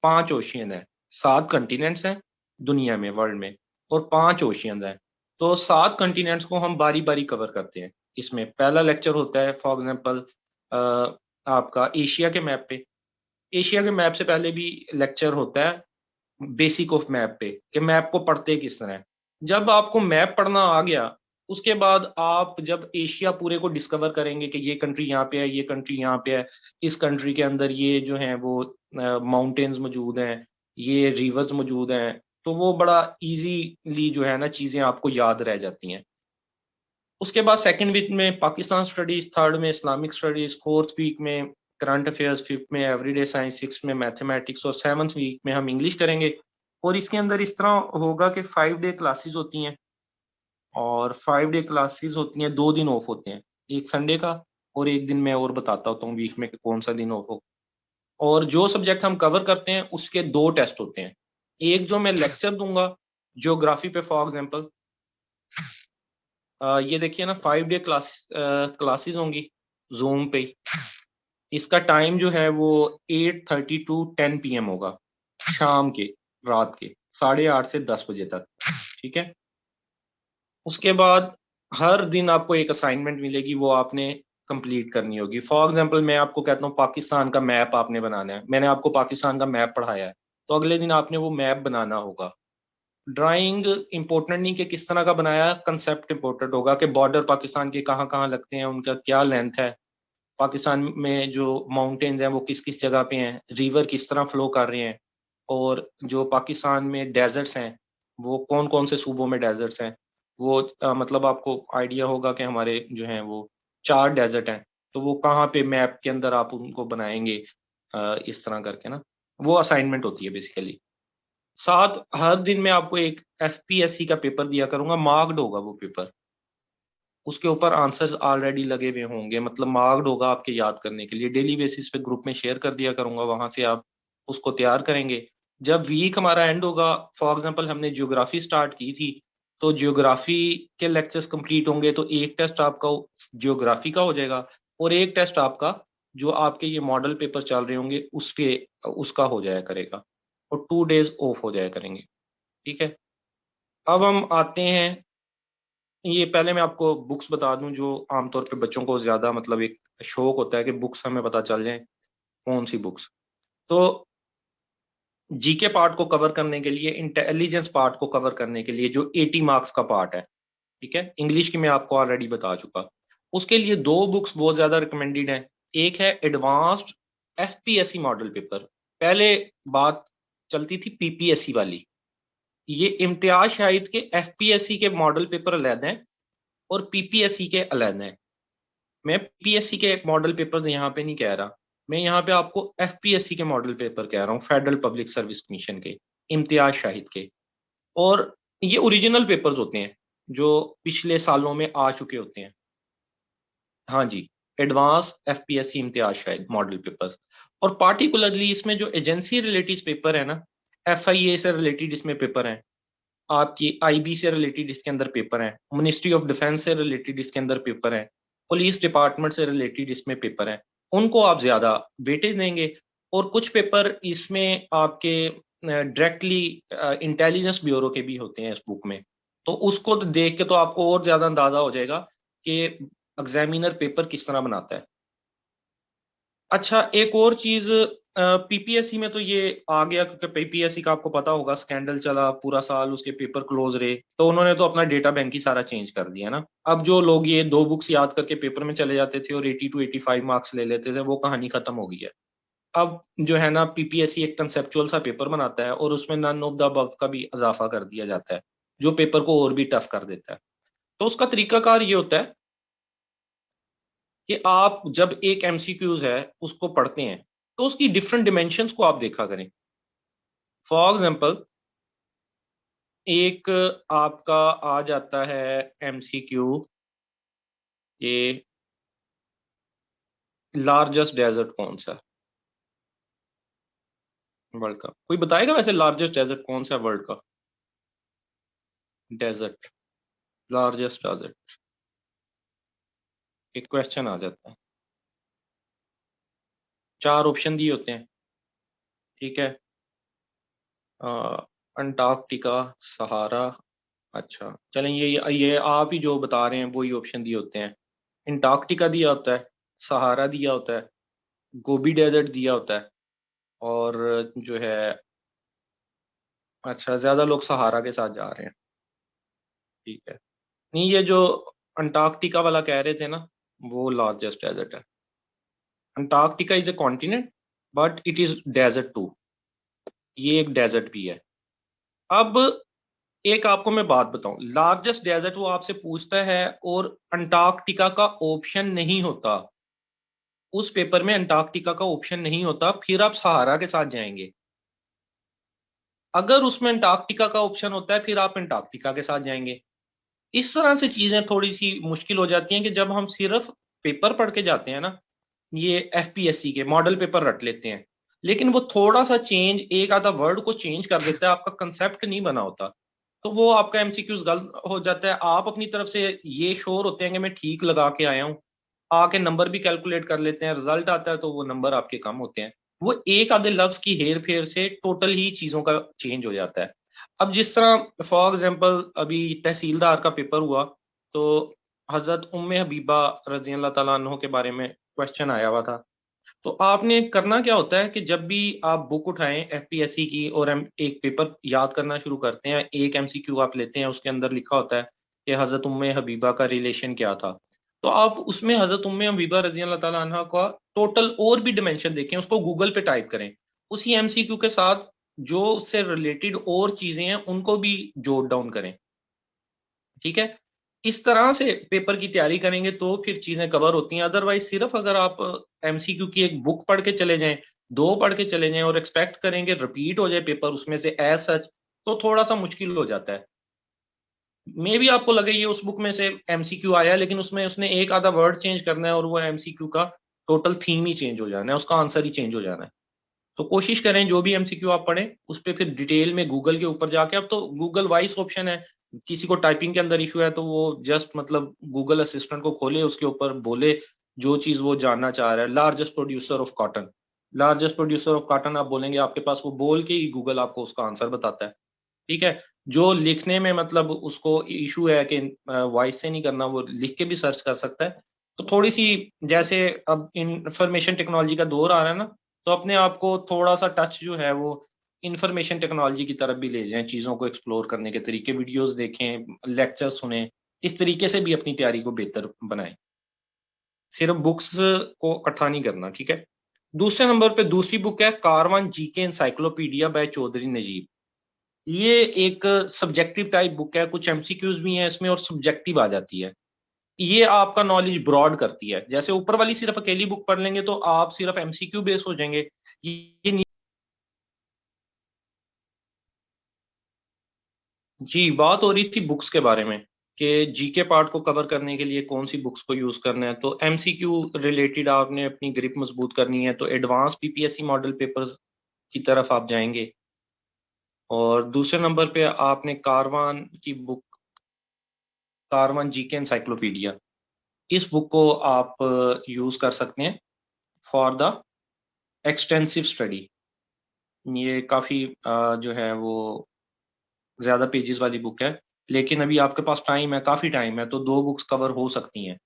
5 ओशियन है। 7 कंटिनेंट्स हैं दुनिया में, वर्ल्ड में, और 5 ओशियन हैं। तो 7 कंटिनेंट्स को हम बारी बारी कवर करते हैं। इसमें पहला लेक्चर होता है फॉर एग्जाम्पल आपका एशिया के मैप पे। एशिया के मैप से पहले भी लेक्चर होता है बेसिक ऑफ मैप पे, कि मैप को पढ़ते किस तरह है। जब आपको मैप पढ़ना आ गया, उसके बाद आप जब एशिया पूरे को डिस्कवर करेंगे कि ये कंट्री यहाँ पे है, ये कंट्री यहाँ पे है, इस कंट्री के अंदर ये जो है वो माउंटेन्स मौजूद हैं, ये रिवर्स मौजूद हैं, तो वो बड़ा इजीली जो है ना चीजें आपको याद रह जाती हैं। उसके बाद सेकंड वीक में पाकिस्तान स्टडीज, थर्ड में इस्लामिक स्टडीज, फोर्थ वीक में करंट अफेयर्स, फिफ्थ में एवरीडे साइंस, सिक्स में मैथमेटिक्स, और सेवंथ वीक में हम इंग्लिश करेंगे। और इसके अंदर इस तरह होगा कि 5 डे क्लासेस होती हैं, और 5 डे क्लासेस होती हैं, 2 दिन ऑफ होते हैं, एक संडे का, और एक दिन मैं और बताता होता हूँ वीक में कि कौन सा दिन ऑफ हो। और जो सब्जेक्ट हम कवर करते हैं उसके 2 टेस्ट होते हैं। एक जो मैं लेक्चर दूंगा ज्योग्राफी पे फॉर एग्जाम्पल, ये देखिए ना 5 डे क्लासेस होंगी जूम पे। इसका टाइम जो है वो 8:30 टू 10 PM होगा, शाम के, रात के 8:30 से 10 बजे तक। ठीक है, उसके बाद हर दिन आपको एक असाइनमेंट मिलेगी, वो आपने कंप्लीट करनी होगी। फॉर एग्जांपल मैं आपको कहता हूँ पाकिस्तान का मैप आपने बनाना है, मैंने आपको पाकिस्तान का मैप पढ़ाया है, तो अगले दिन आपने वो मैप बनाना होगा। ड्राइंग इंपॉर्टेंट नहीं कि किस तरह का बनाया, कंसेप्ट इंपॉर्टेंट होगा कि बॉर्डर पाकिस्तान के कहाँ कहाँ लगते हैं, उनका क्या लेंथ है, पाकिस्तान में जो माउंटेन्स हैं वो किस किस जगह पे हैं, रिवर किस तरह फ्लो कर रहे हैं, और जो पाकिस्तान में डेजर्ट्स हैं वो कौन कौन से सूबों में डेजर्ट्स हैं। वो मतलब आपको आइडिया होगा कि हमारे जो हैं वो 4 डेजर्ट हैं, तो वो कहाँ पे मैप के अंदर आप उनको बनाएंगे, इस तरह करके ना, वो असाइनमेंट होती है बेसिकली। साथ हर दिन मैं आपको एक एफपीएससी का पेपर दिया करूंगा, मार्क्ड होगा वो पेपर, उसके ऊपर आंसर्स ऑलरेडी लगे हुए होंगे, मतलब मार्क्ड होगा आपके याद करने के लिए। डेली बेसिस पे ग्रुप में शेयर कर दिया करूंगा, वहां से आप उसको तैयार करेंगे। जब वीक हमारा एंड होगा, फॉर एग्जांपल हमने ज्योग्राफी स्टार्ट की थी, तो ज्योग्राफी के लेक्चर्स कंप्लीट होंगे, तो एक टेस्ट आपका ज्योग्राफी का हो जाएगा, और एक टेस्ट आपका जो आपके ये मॉडल पेपर चल रहे होंगे उसके उसका हो जाया करेगा, और 2 डेज ऑफ हो जाया करेंगे। ठीक है, अब हम आते हैं, ये पहले मैं आपको बुक्स बता दूं जो आमतौर पे बच्चों को ज्यादा मतलब एक शौक होता है कि बुक्स हमें पता चल जाए कौन सी बुक्स। तो जीके पार्ट को कवर करने के लिए, इंटेलिजेंस पार्ट को कवर करने के लिए जो 80 मार्क्स का पार्ट है, ठीक है, इंग्लिश की मैं आपको ऑलरेडी बता चुका, उसके लिए 2 बुक्स बहुत ज्यादा रिकमेंडेड हैं। एक है एडवांस्ड एफपीएससी मॉडल पेपर, पहले बात चलती थी पीपीएससी वाली, ये इम्तियाज शाहिद के एफपीएससी के मॉडल पेपर अलग हैं और पीपीएससी के अलग हैं। मैं पीएससी के मॉडल पेपर्स यहाँ पे नहीं कह रहा, मैं यहाँ पे आपको एफपीएससी के मॉडल पेपर कह रहा हूँ, फेडरल पब्लिक सर्विस कमीशन के, इम्तियाज शाहिद के। और ये ओरिजिनल पेपर्स होते हैं जो पिछले सालों में आ चुके होते हैं। हाँ जी, advance FPSC Imtiaz Shahid model papers. और पार्टिकुलरली इसमें जो एजेंसी रिलेटेड पेपर है ना, एफआईए से रिलेटेड इसमें पेपर है, आपकी आईबी से रिलेटेड इसके अंदर पेपर है, मिनिस्ट्री ऑफ डिफेंस से रिलेटेड इसके अंदर पेपर है, पुलिस डिपार्टमेंट से रिलेटेड इसमें पेपर है, उनको आप ज्यादा वेटेज देंगे। और कुछ पेपर इसमें आपके डायरेक्टली इंटेलिजेंस ब्यूरो के भी होते हैं इस बुक में, तो उसको तो देख के तो आपको और ज्यादा अंदाजा हो जाएगा कि एग्जामिनर पेपर किस तरह बनाता है। अच्छा, एक और चीज, पीपीएससी में तो ये आ गया, क्योंकि पीपीएससी का आपको पता होगा स्कैंडल चला पूरा साल, उसके पेपर क्लोज रहे, तो उन्होंने तो अपना डेटा बैंक ही सारा चेंज कर दिया ना। अब जो लोग ये 2 बुक्स याद करके पेपर में चले जाते थे और 80 to 85 मार्क्स ले लेते थे, वो कहानी खत्म हो गई है। अब जो है ना, पीपीएससी एक कंसेप्चुअल सा पेपर बनाता है और उसमें नन ऑफ द अबव का भी इजाफा कर दिया जाता है, जो पेपर को और भी टफ कर देता है। तो उसका तरीकाकार ये होता है कि आप जब एक एमसीक्यूज है उसको पढ़ते हैं, तो उसकी डिफरेंट डिमेंशंस को आप देखा करें। फॉर एग्जांपल, एक आपका आ जाता है एमसीक्यू, ये लार्जेस्ट डेजर्ट कौन सा वर्ल्ड का? कोई बताएगा वैसे लार्जेस्ट डेजर्ट कौन सा वर्ल्ड का? डेजर्ट, लार्जेस्ट डेजर्ट, एक क्वेश्चन आ जाता है, 4 ऑप्शन दिए होते हैं, ठीक है। अंटार्कटिका, सहारा, अच्छा चलें, ये आप ही जो बता रहे हैं वही ऑप्शन दिए होते हैं। अंटार्कटिका दिया होता है, सहारा दिया होता है, गोबी डेजर्ट दिया होता है, और जो है, अच्छा ज्यादा लोग सहारा के साथ जा रहे हैं, ठीक है। नहीं, ये जो अंटार्कटिका वाला कह रहे थे ना, वो लार्जेस्ट डेजर्ट है। Antarctica is a continent, but it is desert too, ये एक डेजर्ट भी है। अब एक आपको मैं बात बताऊं, लार्जेस्ट डेजर्ट वो आपसे पूछता है और अंटार्कटिका का ऑप्शन नहीं होता, उस पेपर में अंटार्कटिका का ऑप्शन नहीं होता, फिर आप सहारा के साथ जाएंगे। अगर उसमें अंटार्कटिका का ऑप्शन होता है, फिर आप अंटार्कटिका के साथ जाएंगे। इस तरह से चीजें थोड़ी सी मुश्किल हो जाती हैं कि जब हम सिर्फ पेपर पढ़ के जाते हैं ना, ये एफपीएससी के मॉडल पेपर रट लेते हैं, लेकिन वो थोड़ा सा चेंज, एक आधा वर्ड को चेंज कर देता है, आपका कंसेप्ट नहीं बना होता, तो वो आपका एमसीक्यूज गलत हो जाता है। आप अपनी तरफ से ये श्योर होते हैं कि मैं ठीक लगा के आया हूँ, आके नंबर भी कैलकुलेट कर लेते हैं, रिजल्ट आता है तो वो नंबर आपके कम होते हैं। वो एक आधे लफ्ज की हेर फेर से टोटल ही चीजों का चेंज हो जाता है। अब जिस तरह फॉर एग्जाम्पल अभी तहसीलदार का पेपर हुआ, तो हजरत उम्मे हबीबा रजी अल्लाह तआला अन्हो के बारे में क्वेश्चन आया हुआ था। तो आपने करना क्या होता है कि जब भी आप बुक उठाएं एफपीएससी की और हम एक पेपर याद करना शुरू करते हैं, एक एमसीक्यू आप लेते हैं, उसके अंदर लिखा होता है कि हजरत उम्मे हबीबा का रिलेशन क्या था, तो आप उसमें हजरत उम्मे हबीबा रजी अल्लाह ताला अन्हा का टोटल और भी डिमेंशन देखें, उसको गूगल पे टाइप करें, उसी एमसीक्यू के साथ जो उससे रिलेटेड और चीजें हैं उनको भी जोड़ डाउन करें, ठीक है। इस तरह से पेपर की तैयारी करेंगे तो फिर चीजें कवर होती हैं। अदरवाइज सिर्फ अगर आप एमसीक्यू की एक बुक पढ़ के चले जाएं, 2 पढ़ के चले जाएं और एक्सपेक्ट करेंगे रिपीट हो जाए पेपर उसमें से एज सच, तो थोड़ा सा मुश्किल हो जाता है। मे भी आपको लगे ये उस बुक में से एमसीक्यू आया है, लेकिन उसमें उसने एक आधा वर्ड चेंज करना है और वो एमसीक्यू का टोटल थीम ही चेंज हो जाना है, उसका आंसर ही चेंज हो जाना है। तो कोशिश करें जो भी एमसीक्यू आप पढ़ें उस पर फिर डिटेल में गूगल के ऊपर जाके, अब तो गूगल वॉइस ऑप्शन है, किसी को टाइपिंग के अंदर इशू है तो वो जस्ट मतलब गूगल असिस्टेंट को खोले, उसके ऊपर बोले जो चीज वो जानना चाह रहा है। Largest producer of cotton, largest producer of cotton आप बोलेंगे, आपके पास वो बोल के ही गूगल आपको उसका आंसर बताता है, ठीक है। जो लिखने में मतलब उसको इशू है कि वॉइस से नहीं करना, वो लिख के भी सर्च कर सकता है। तो थोड़ी सी, जैसे अब इंफॉर्मेशन टेक्नोलॉजी का दौर आ रहा है ना, तो अपने आप को थोड़ा सा टच जो है वो इंफॉर्मेशन टेक्नोलॉजी की तरफ भी ले जाएं, चीज़ों को एक्सप्लोर करने के तरीके, वीडियोस देखें, लेक्चर सुने, इस तरीके से भी अपनी तैयारी को बेहतर बनाएं, सिर्फ बुक्स को इकट्ठा नहीं करना, ठीक है। दूसरे नंबर पे दूसरी बुक है Karwan GK encyclopedia by Chaudhry Najeeb. ये एक सब्जेक्टिव टाइप बुक है, कुछ एमसीक्यूज भी हैं इसमें और सब्जेक्टिव आ जाती है। ये आपका नॉलेज ब्रॉड करती है, जैसे ऊपर वाली सिर्फ अकेली बुक पढ़ लेंगे तो आप सिर्फ एमसीक्यू बेस हो जाएंगे। ये जी, बात हो रही थी बुक्स के बारे में कि जीके पार्ट को कवर करने के लिए कौन सी बुक्स को यूज करना है। तो एमसीक्यू रिलेटेड आपने अपनी ग्रिप मजबूत करनी है तो एडवांस पीपीएससी मॉडल पेपर्स की तरफ आप जाएंगे, और दूसरे नंबर पे आपने कारवान की बुक, कारवान जीके एनसाइक्लोपीडिया, इस बुक को आप यूज कर सकते हैं फॉर द एक्सटेंसिव स्टडी। ये काफी जो है वो ज्यादा पेजेस वाली बुक है, लेकिन अभी आपके पास टाइम है, काफी टाइम है, तो 2 बुक्स कवर हो सकती हैं,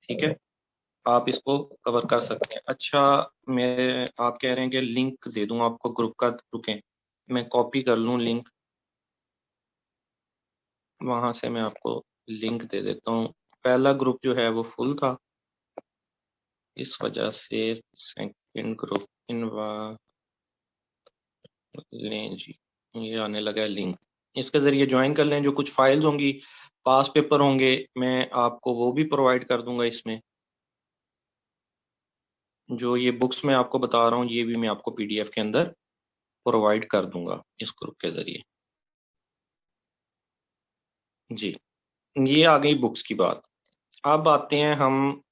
ठीक है। आप इसको कवर कर सकते हैं। अच्छा, मैं आप कह रहे हैं कि लिंक दे दूं आपको ग्रुप का, रुकें मैं कॉपी कर लूं लिंक, वहां से मैं आपको लिंक दे देता हूँ। पहला ग्रुप जो है वो फुल था, इस वजह से सेकंड ग्रुप लें जी, ये आने लगा है लिंक, इसके जरिए ज्वाइन कर लें। जो कुछ फाइल्स होंगी, पास पेपर होंगे, मैं आपको वो भी प्रोवाइड कर दूंगा इसमें। जो ये बुक्स मैं आपको बता रहा हूँ, ये भी मैं आपको पीडीएफ के अंदर प्रोवाइड कर दूंगा इस ग्रुप के जरिए जी। ये आ गई बुक्स की बात। अब आते हैं हम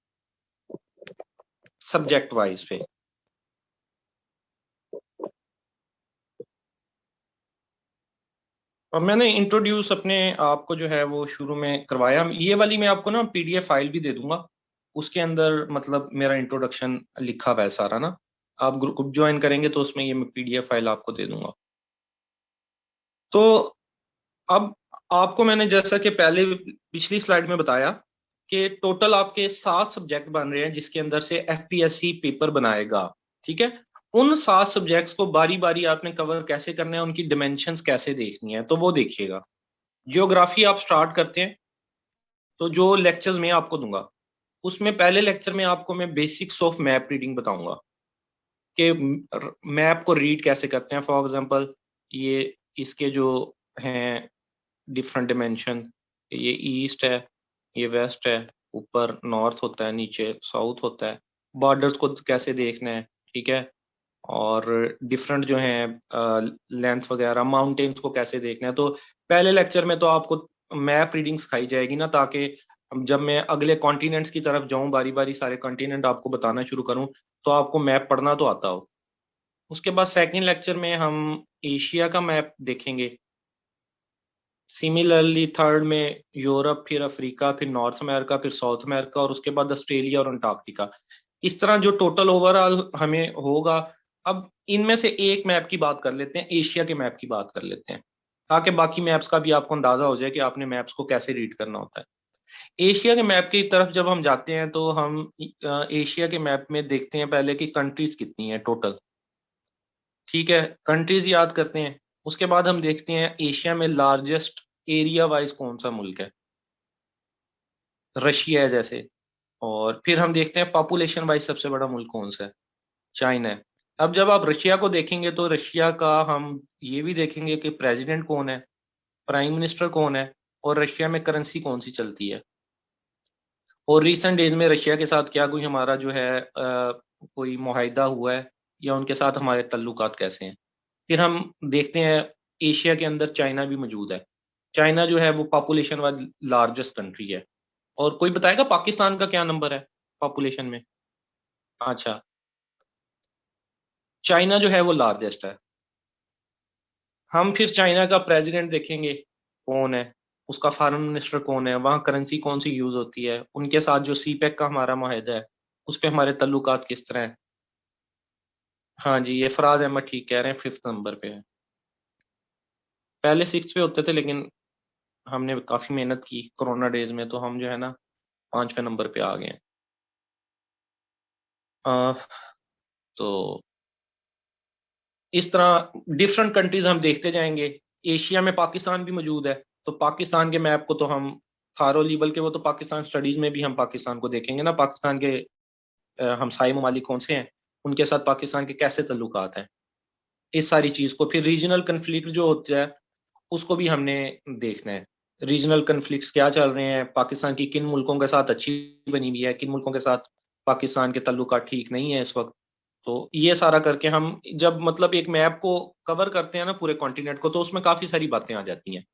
सब्जेक्ट वाइज पे। और मैंने इंट्रोड्यूस अपने आप को जो है वो शुरू में करवाया। ये वाली मैं आपको ना पीडीएफ फाइल भी दे दूंगा, उसके अंदर मतलब मेरा इंट्रोडक्शन लिखा हुआ है सारा ना। आप ग्रुप ज्वाइन करेंगे तो उसमें ये मैं पीडीएफ फाइल आपको दे दूंगा। तो अब आपको मैंने जैसा कि पहले पिछली स्लाइड में बताया कि टोटल आपके 7 सब्जेक्ट बन रहे हैं जिसके अंदर से एफपीएससी पेपर बनाएगा। ठीक है, उन 7 सब्जेक्ट्स को बारी बारी आपने कवर कैसे करना है, उनकी डिमेंशंस कैसे देखनी है, तो वो देखिएगा। जियोग्राफी आप स्टार्ट करते हैं, तो जो लेक्चर्स मैं आपको दूंगा उसमें पहले लेक्चर में आपको मैं बेसिक्स ऑफ मैप रीडिंग बताऊंगा कि मैप को रीड कैसे करते हैं। फॉर एग्जांपल, ये इसके जो हैं डिफरेंट डिमेंशन, ये ईस्ट है, ये वेस्ट है, ऊपर नॉर्थ होता है, नीचे साउथ होता है, बॉर्डर्स को कैसे देखना है, ठीक है, और डिफरेंट जो हैं लेंथ वगैरह, माउंटेन्स को कैसे देखना है। तो पहले लेक्चर में तो आपको मैप रीडिंग सिखाई जाएगी ना, ताकि जब मैं अगले कॉन्टिनेंट्स की तरफ जाऊं, बारी बारी सारे कॉन्टिनेंट आपको बताना शुरू करूं, तो आपको मैप पढ़ना तो आता हो। उसके बाद सेकंड लेक्चर में हम एशिया का मैप देखेंगे। सिमिलरली थर्ड में यूरोप, फिर अफ्रीका, फिर नॉर्थ अमेरिका, फिर साउथ अमेरिका, और उसके बाद ऑस्ट्रेलिया और अंटार्कटिका। इस तरह जो टोटल ओवरऑल हमें होगा। अब इनमें से एक मैप की बात कर लेते हैं, एशिया के मैप की बात कर लेते हैं, ताकि बाकी मैप्स का भी आपको अंदाजा हो जाए कि आपने मैप्स को कैसे रीड करना होता है। एशिया के मैप की तरफ जब हम जाते हैं तो हम एशिया के मैप में देखते हैं पहले कि कंट्रीज कितनी है टोटल। ठीक है, कंट्रीज याद करते हैं। उसके बाद हम देखते हैं एशिया में लार्जेस्ट एरिया वाइज कौन सा मुल्क है, रशिया है जैसे। और फिर हम देखते हैं पॉपुलेशन वाइज सबसे बड़ा मुल्क कौन सा है, चाइना है। अब जब आप रशिया को देखेंगे तो रशिया का हम ये भी देखेंगे कि प्रेसिडेंट कौन है, प्राइम मिनिस्टर कौन है, और रशिया में करेंसी कौन सी चलती है, और रिसेंट डेज में रशिया के साथ क्या कोई हमारा जो है कोई मुआहिदा हुआ है, या उनके साथ हमारे तल्लुकात कैसे हैं। फिर हम देखते हैं एशिया के अंदर चाइना भी मौजूद है। चाइना जो है वो पॉपुलेशन वाइज लार्जेस्ट कंट्री है। और कोई बताएगा पाकिस्तान का क्या नंबर है पॉपुलेशन में? अच्छा, चाइना जो है वो लार्जेस्ट है। हम फिर चाइना का प्रेसिडेंट देखेंगे कौन है, उसका फॉरेन मिनिस्टर कौन है, वहाँ करेंसी कौन सी यूज होती है, उनके साथ जो सीपेक का हमारा माहिदा है उस पे हमारे तल्लुकात किस तरह है। हाँ जी, ये फराज अहमद ठीक कह रहे हैं, 5th नंबर पे है। पहले 6th पे होते थे, लेकिन हमने काफी मेहनत की कोरोना डेज में, तो हम जो है ना 5वें नंबर पे आ गए हैं। अ, तो इस तरह डिफरेंट कंट्रीज हम देखते जाएंगे। एशिया में पाकिस्तान भी मौजूद है, तो पाकिस्तान के मैप को तो हम थारोली, बल्कि वो तो पाकिस्तान स्टडीज में भी हम पाकिस्तान को देखेंगे ना, पाकिस्तान के हमसाई ममालिक कौन से हैं, उनके साथ पाकिस्तान के कैसे तल्लुकात हैं, इस सारी चीज को। फिर रीजनल कन्फ्लिक्ट जो होता है उसको भी हमने देखना है। रीजनल कन्फ्लिक्ट्स क्या चल रहे हैं, पाकिस्तान की किन मुल्कों के साथ अच्छी बनी हुई है, किन मुल्कों के साथ पाकिस्तान के तल्लुकात ठीक नहीं है इस वक्त। तो ये सारा करके हम जब मतलब एक मैप को कवर करते हैं ना पूरे कॉन्टिनेंट को, तो उसमें काफी सारी बातें आ जाती हैं।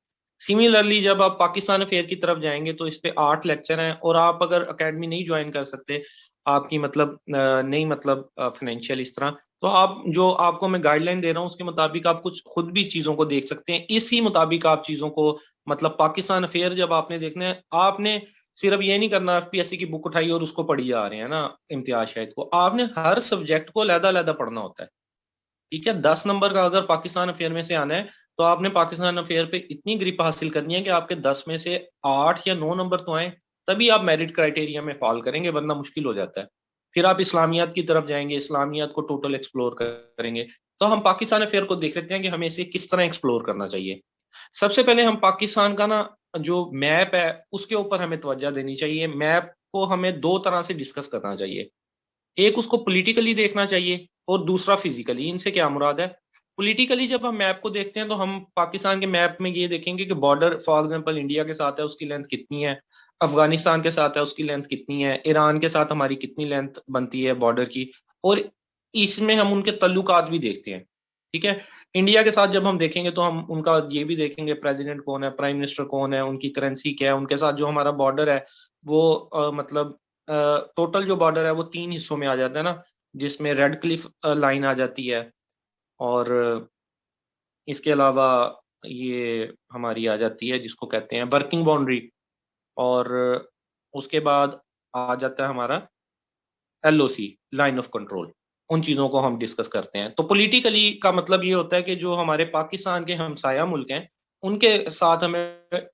सिमिलरली जब आप पाकिस्तान अफेयर की तरफ जाएंगे तो इस पे 8 लेक्चर हैं, और आप अगर एकेडमी नहीं ज्वाइन कर सकते, आपकी मतलब नहीं मतलब फाइनेंशियल इस तरह, तो आप जो आपको मैं गाइडलाइन दे रहा हूँ उसके मुताबिक आप कुछ खुद भी चीजों को देख सकते हैं। इसी मुताबिक आप चीजों को मतलब पाकिस्तान अफेयर जब आपने देखना है, आपने सिर्फ ये नहीं करना एफपीएससी की बुक उठाई और उसको पढ़ी जा रहे हैं ना इम्तियाज शाहिद को, आपने हर सब्जेक्ट को अलग-अलग पढ़ना होता है। ठीक है, 10 नंबर का अगर पाकिस्तान अफेयर में से आना है, तो आपने पाकिस्तान अफेयर पे इतनी ग्रिप हासिल करनी है कि आपके 10 में से 8 या 9 नंबर तो आए। तभी आप मेरिट क्राइटेरिया में फॉल करेंगे, वरना मुश्किल हो जाता है। फिर आप इस्लामियात की तरफ जाएंगे, इस्लामियात को टोटल एक्सप्लोर करेंगे। तो हम पाकिस्तान अफेयर को देख लेते हैं कि हमें इसे किस तरह एक्सप्लोर करना चाहिए। सबसे पहले हम पाकिस्तान का ना जो मैप है उसके ऊपर हमें तवज्जो देनी चाहिए। मैप को हमें दो तरह से डिस्कस करना चाहिए, एक उसको पॉलिटिकली देखना चाहिए और दूसरा फिजिकली। इनसे क्या मुराद है? पॉलिटिकली जब हम मैप को देखते हैं तो हम पाकिस्तान के मैप में ये देखेंगे कि बॉर्डर फॉर एग्जांपल इंडिया के साथ है, उसकी लेंथ कितनी है, अफगानिस्तान के साथ है, उसकी लेंथ कितनी है, ईरान के साथ हमारी कितनी लेंथ बनती है बॉर्डर की, और इसमें हम उनके तल्लुकात भी देखते हैं। ठीक है, इंडिया के साथ जब हम देखेंगे तो हम उनका ये भी देखेंगे प्रेसिडेंट कौन है, प्राइम मिनिस्टर कौन है, उनकी करेंसी क्या है, उनके साथ जो हमारा बॉर्डर है वो मतलब टोटल जो बॉर्डर है वो 3 हिस्सों में आ जाता है ना, जिसमें रेड क्लिफ लाइन आ जाती है, और इसके अलावा ये हमारी आ जाती है जिसको कहते हैं वर्किंग बाउंड्री, और उसके बाद आ जाता है हमारा एलओसी, लाइन ऑफ कंट्रोल। उन चीजों को हम डिस्कस करते हैं। तो पॉलिटिकली का मतलब ये होता है कि जो हमारे पाकिस्तान के हमसाया मुल्क हैं उनके साथ हमें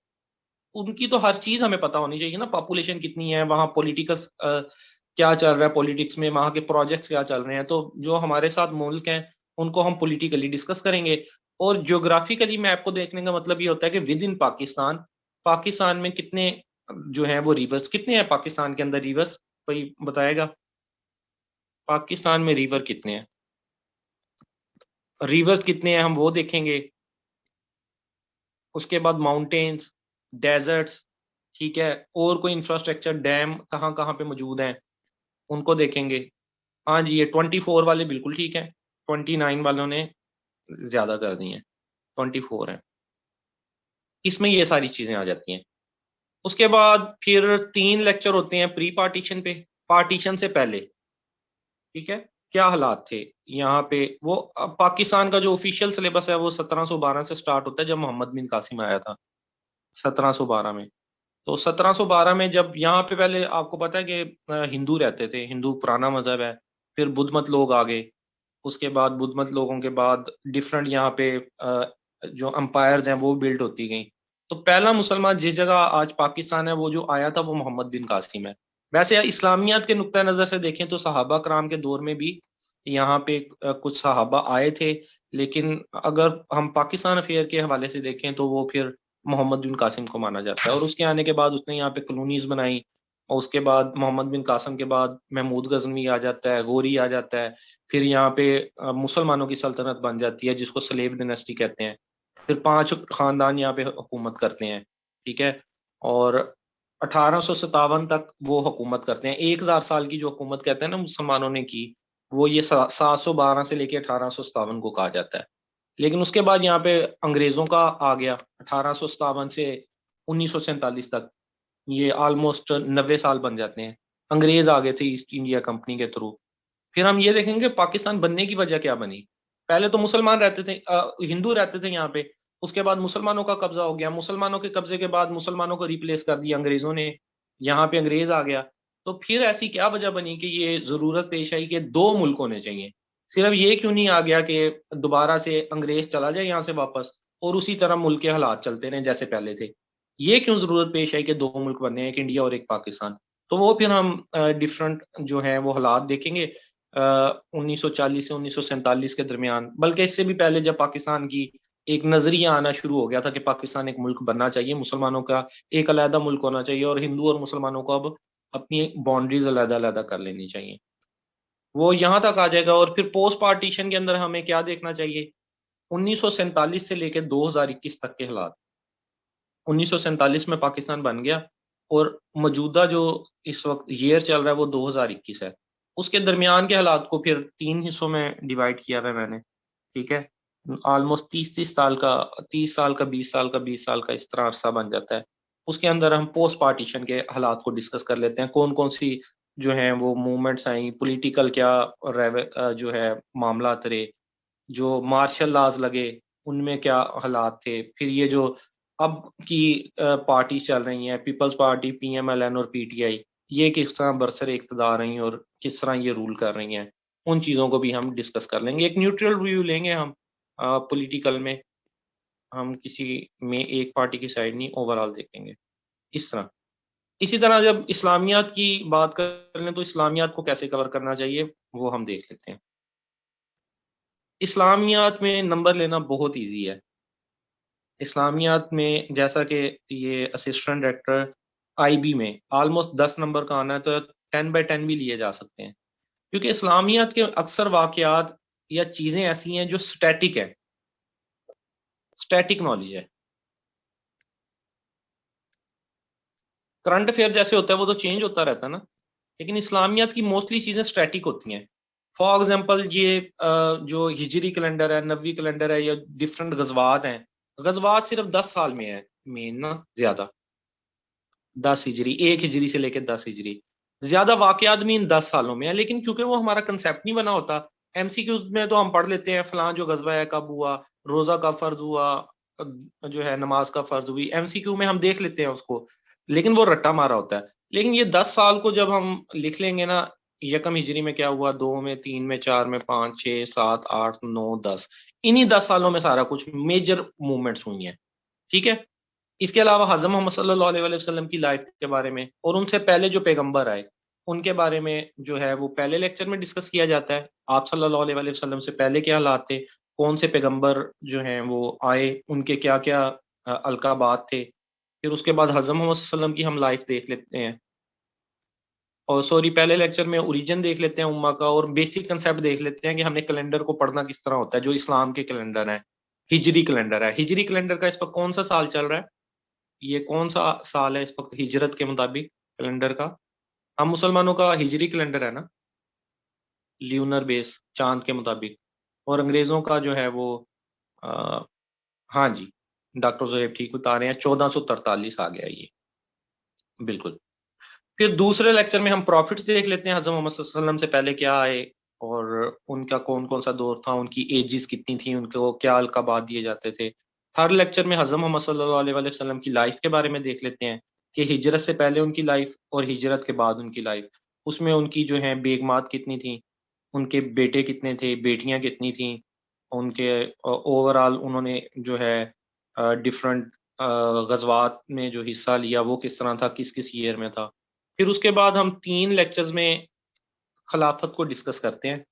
उनकी तो हर चीज हमें पता होनी चाहिए ना, पॉपुलेशन कितनी है, वहाँ पॉलिटिकस क्या चल रहा है, पॉलिटिक्स में वहाँ के प्रोजेक्ट्स क्या चल रहे हैं। तो जो हमारे साथ मुल्क हैं उनको हम पॉलिटिकली डिस्कस करेंगे। और ज्योग्राफिकली मैप को देखने का मतलब ये होता है कि विद इन पाकिस्तान, पाकिस्तान में कितने जो है वो रिवर्स कितने हैं, पाकिस्तान के अंदर रिवर्स कोई बताएगा? पाकिस्तान में रिवर कितने हैं, रिवर्स कितने हैं हम वो देखेंगे। उसके बाद माउंटेन्स, डेजर्ट्स, ठीक है, और कोई इंफ्रास्ट्रक्चर डैम कहाँ कहाँ पे मौजूद हैं उनको देखेंगे। हाँ जी, ये 24 वाले बिल्कुल ठीक है, 29 वालों ने ज्यादा कर दी हैं, 24 है, इसमें ये सारी चीजें आ जाती हैं। उसके बाद फिर 3 लेक्चर होते हैं प्री पार्टीशन पे, पार्टीशन से पहले। ठीक है, क्या हालात थे यहाँ पे, वो अब पाकिस्तान का जो ऑफिशियल सिलेबस है वो 1712 से स्टार्ट होता है, जब मोहम्मद बिन कासिम आया था 1712 में। तो 1712 में जब यहाँ पे, पहले आपको पता है कि हिंदू रहते थे, हिंदू पुराना मजहब है, फिर बुद्ध मत लोग आ गए, उसके बाद बुद्ध मत लोगों के बाद डिफरेंट यहाँ पे जो अम्पायर्स हैं वो बिल्ड होती गई। तो पहला मुसलमान जिस जगह आज पाकिस्तान है वो जो आया था वो मोहम्मद बिन कासिम है। वैसे इस्लामियात के नुक्ता नज़र से देखें तो सहाबा कराम के दौर में भी यहाँ पे कुछ सहाबा आए थे, लेकिन अगर हम पाकिस्तान अफेयर के हवाले से देखें तो वो फिर मोहम्मद बिन कासिम को माना जाता है। और उसके आने के बाद उसने यहाँ पे कॉलोनीज बनाई, और उसके बाद मोहम्मद बिन कासिम के बाद महमूद गजनवी आ जाता है, गोरी आ जाता है, फिर यहाँ पे मुसलमानों की सल्तनत बन जाती है जिसको स्लेव डिनेस्टी कहते हैं। फिर 5 खानदान यहाँ पे हुकूमत करते हैं। ठीक है, और 1857 तक वो हुकूमत करते हैं। 1000 साल की जो हुकूमत कहते हैं ना मुसलमानों ने की, वो ये 712 से लेके 1857 को कहा जाता है। लेकिन उसके बाद यहाँ पे अंग्रेजों का आ गया 1857 से 1947 तक, ये ऑलमोस्ट 90 साल बन जाते हैं। अंग्रेज आ गए थे ईस्ट इंडिया कंपनी के थ्रू। फिर हम ये देखेंगे पाकिस्तान बनने की वजह क्या बनी। पहले तो मुसलमान रहते थे, हिंदू रहते थे यहाँ पे, उसके बाद मुसलमानों का कब्जा हो गया, मुसलमानों के कब्जे के बाद मुसलमानों को रिप्लेस कर दिया अंग्रेजों ने, यहाँ पे अंग्रेज आ गया। तो फिर ऐसी क्या वजह बनी कि ये जरूरत पेश आई कि 2 मुल्क होने चाहिए। सिर्फ ये क्यों नहीं आ गया कि दोबारा से अंग्रेज चला जाए यहाँ से वापस और उसी तरह मुल्क के हालात चलते रहे जैसे पहले थे। ये क्यों जरूरत पेश आई कि 2 मुल्क बने, एक इंडिया और एक पाकिस्तान। तो वो फिर हम डिफरेंट जो है वो हालात देखेंगे 1940 से 1947 के दरमियान, बल्कि इससे भी पहले जब पाकिस्तान की एक नजरिया आना शुरू हो गया था कि पाकिस्तान एक मुल्क बनना चाहिए, मुसलमानों का एक अलहदा मुल्क होना चाहिए, और हिंदू और मुसलमानों को अब अपनी बाउंड्रीज अलहदा अलहदा कर लेनी चाहिए। वो यहाँ तक आ जाएगा। और फिर पोस्ट पार्टीशन के अंदर हमें क्या देखना चाहिए, 1947 से लेकर 2021 तक के हालात। 1947 में पाकिस्तान बन गया, और मौजूदा जो इस वक्त ईयर चल रहा है वो 2021 है। उसके दरमियान के हालात को फिर 3 हिस्सों में डिवाइड किया हुआ है मैंने। ठीक है, ऑलमोस्ट 30 साल का, 30 साल का, 20 साल का, 20 साल का, इस तरह अरसा बन जाता है। उसके अंदर हम पोस्ट पार्टीशन के हालात को डिस्कस कर लेते हैं, कौन कौन सी जो है वो मूवमेंट्स आई, पॉलिटिकल क्या जो है मामला रहे, जो मार्शल लॉज लगे उनमें क्या हालात थे, फिर ये जो अब की पार्टी चल रही हैं, पीपल्स पार्टी, पीएमएलएन और पीटीआई, ये किस तरह बरसर इक़्तिदार रही हैं और किस तरह ये रूल कर रही हैं, उन चीज़ों को भी हम डिस्कस कर लेंगे। एक न्यूट्रल व्यू लेंगे हम पॉलिटिकल में, हम किसी में एक पार्टी की साइड नहीं, ओवरऑल देखेंगे इस तरह। इसी तरह जब इस्लामियात की बात कर लें तो इस्लामियात को कैसे कवर करना चाहिए वो हम देख लेते हैं। इस्लामियात में नंबर लेना बहुत ईजी है। इस्लामियात में जैसा कि ये असिस्टेंट डायरेक्टर आईबी में ऑलमोस्ट 10 नंबर का आना है तो 10 बाय 10 भी लिए जा सकते हैं, क्योंकि इस्लामियात के अक्सर वाकयात या चीजें ऐसी हैं जो स्टैटिक है, स्टैटिक नॉलेज है। करंट अफेयर जैसे होता है वो तो चेंज होता रहता है ना, लेकिन इस्लामियात की मोस्टली चीजें स्टैटिक होती हैं। फॉर एग्जाम्पल ये जो हिजरी कैलेंडर है, नबवी कैलेंडर है, या डिफरेंट गजवात हैं, गजवात सिर्फ 10 साल में है मेन ना, ज्यादा 10 हिजरी, 1 हिजरी से लेकर 10 हिजरी, ज्यादा वाकयात भी इन 10 सालों में है। लेकिन चूंकि वो हमारा कंसेप्ट नहीं बना होता, एमसीक्यूज में तो हम पढ़ लेते हैं फलां जो गजवा है कब हुआ, रोजा कब फर्ज हुआ, जो है नमाज का फर्ज हुई, एमसीक्यू में हम देख लेते हैं उसको, लेकिन वो रट्टा मारा होता है। लेकिन ये 10 साल को जब हम लिख लेंगे ना, यकम हिजरी में क्या हुआ, 2 में, 3 में, 4 में, 5, 6, 7, 8, 9, 10, इन्हीं 10 सालों में सारा कुछ मेजर मूवमेंट्स हुई हैं। ठीक है। इसके अलावा हज़रत मोहम्मद सल्लल्लाहु अलैहि वसल्लम की लाइफ के बारे में और उनसे पहले जो पैगंबर आए उनके बारे में जो है वो पहले लेक्चर में डिस्कस किया जाता है। आप सल्लल्लाहु अलैहि वसल्लम से पहले क्या हालात थे, कौन से पैगंबर जो हैं वो आए, उनके क्या क्या अलकाबात थे। फिर उसके बाद हज़रत मोहम्मद सल्लल्लाहु अलैहि वसल्लम की हम लाइफ देख लेते हैं, और सॉरी पहले लेक्चर में ओरिजिन देख लेते हैं उम्मा का, और बेसिक कंसेप्ट देख लेते हैं कि हमने कैलेंडर को पढ़ना किस तरह होता है, जो इस्लाम के कैलेंडर है। हिजरी कैलेंडर है, हिजरी कैलेंडर का इस वक्त कौन सा साल चल रहा है, ये कौन सा साल है इस वक्त हिजरत के मुताबिक कैलेंडर का। हम मुसलमानों का हिजरी कैलेंडर है ना, ल्यूनर बेस, चांद के मुताबिक। और अंग्रेजों का जो है वो आ, हाँ जी, डॉक्टर जोहेब ठीक बता रहे हैं, 1443 आ गया ये, बिल्कुल। फिर दूसरे लेक्चर में हम प्रॉफिट्स देख लेते हैं, हज़रत मोहम्मद सल्लल्लाहु अलैहि वसल्लम से पहले क्या आए और उनका कौन कौन सा दौर था, उनकी एजेस कितनी थी, उनको क्या अलकाबात दिए जाते थे। थर्ड लेक्चर में हज़रत मोहम्मद सल्लल्लाहु अलैहि वसल्लम की लाइफ के बारे में देख लेते हैं कि हिजरत से पहले उनकी लाइफ और हिजरत के बाद उनकी लाइफ, उसमें उनकी जो है बेगमात कितनी थी, उनके बेटे कितने थे, बेटियां कितनी थी, उनके ओवरऑल उन्होंने जो है डिफरेंट गजवात में जो हिस्सा लिया वो किस तरह था, किस किस ईयर में था। फिर उसके बाद हम 3 लेक्चर्स में खिलाफत को डिस्कस करते हैं।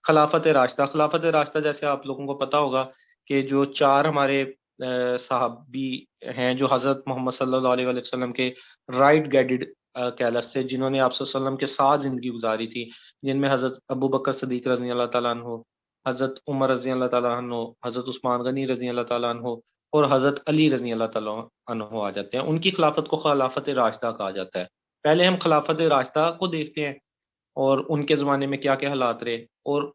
खिलाफत राशिदा, खिलाफत राशिदा जैसे आप लोगों को पता होगा कि जो 4 हमारे सहाबी हैं जो हज़रत मोहम्मद सल्लल्लाहु अलैहि वसल्लम के राइट गाइडेड कैलस थे, जिन्होंने आप सल्लल्लाहु अलैहि वसल्लम के साथ ज़िंदगी गुजारी थी, जिनमें हज़रत अबू बकर सिद्दीक रज़ी अल्लाह तआला अन्हु, हज़रत उमर रज़ी अल्लाह तआला अन्हु, हज़रत उस्मान गनी रज़ी अल्लाह तआला अन्हु और हज़रत अली रज़ी अल्लाह तआला अन्हु आ जाते हैं। उनकी खिलाफत को खिलाफत राशिदा कहा जाता है। पहले हम खिलाफत राशिदा को देखते हैं और उनके ज़माने में क्या-क्या हालात रहे, और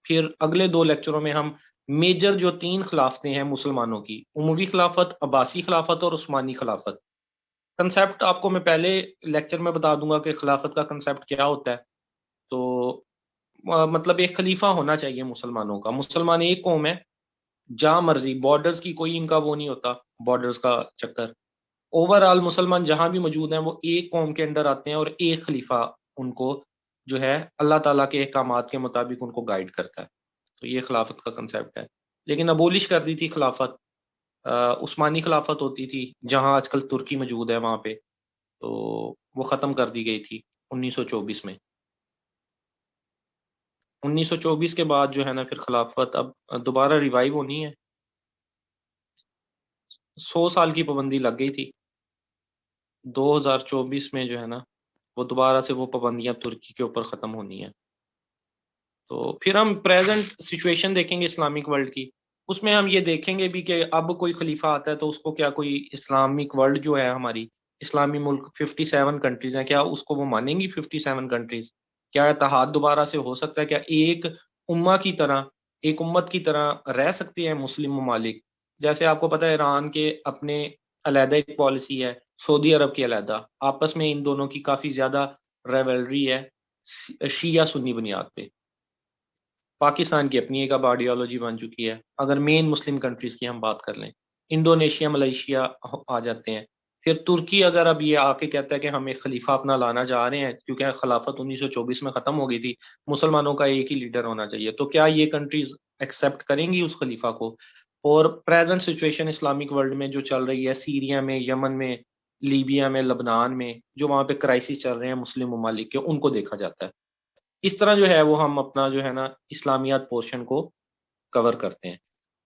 फिर अगले 2 लेक्चरों में हम मेजर जो 3 खिलाफतें हैं मुसलमानों की, उमवी खिलाफत, अब्बासी खिलाफत और उस्मानी खिलाफत। कंसेप्ट आपको मैं पहले लेक्चर में बता दूँगा कि खिलाफत का कंसेप्ट क्या होता है। तो मतलब एक खलीफा होना चाहिए मुसलमानों का। मुसलमान एक कौम है, जहाँ मर्ज़ी बॉर्डर्स की कोई इनका वो नहीं होता, बॉर्डर्स का चक्कर। ओवरऑल मुसलमान जहाँ भी मौजूद हैं वो एक कौम के अंडर आते हैं, और एक खलीफा उनको जो है अल्लाह ताला के अहकामात के मुताबिक उनको गाइड करता है। तो ये खिलाफत का कंसेप्ट है। लेकिन अबोलिश कर दी थी खिलाफत, उस्मानी खिलाफत होती थी, जहाँ आजकल तुर्की मौजूद है वहाँ पे, तो वो ख़त्म कर दी गई थी 1924 में। 1924 के बाद जो है ना फिर खिलाफत अब दोबारा रिवाइव होनी है। 100 साल की पाबंदी लग गई थी। 2024 में जो है ना वो दोबारा से वो पाबंदियाँ तुर्की के ऊपर ख़त्म होनी है। तो फिर हम प्रेज़ेंट सिचुएशन देखेंगे इस्लामिक वर्ल्ड की। उसमें हम ये देखेंगे भी कि अब कोई खलीफा आता है तो उसको क्या कोई इस्लामिक वर्ल्ड जो है हमारी, इस्लामी मुल्क 57 कंट्रीज़ हैं, क्या उसको वो मानेंगी 57 कंट्रीज़? क्या इत्तेहाद दोबारा से हो सकता है? क्या एक उम्मा की तरह, एक उम्मत की तरह रह सकते हैं मुस्लिम ममालिक? जैसे आपको पता है ईरान के अपने अलहदा एक पॉलिसी है, सऊदी अरब की अलहदा। आपस में इन दोनों की काफ़ी ज़्यादा राइवलरी है शिया सुन्नी बुनियाद पे। पाकिस्तान की अपनी एक अब आइडियोलॉजी बन चुकी है। अगर मेन मुस्लिम कंट्रीज़ की हम बात कर लें, इंडोनेशिया, मलेशिया आ जाते हैं। फिर तुर्की अगर अब ये आके कहता है कि हम एक खलीफा अपना लाना चाह रहे हैं, क्योंकि खिलाफत 1924 में ख़त्म हो गई थी, मुसलमानों का एक ही लीडर होना चाहिए। तो क्या ये कंट्रीज़ एक्सेप्ट करेंगी उस खलीफा को? और प्रेज़ेंट सिचुएशन इस्लामिक वर्ल्ड में जो चल रही है, सीरिया में, यमन में, लीबिया में, लबनान में, जो वहाँ पे क्राइसिस चल रहे हैं मुस्लिम ममालिक के, उनको देखा जाता है। इस तरह जो है वो हम अपना जो है ना इस्लामियात पोर्शन को कवर करते हैं।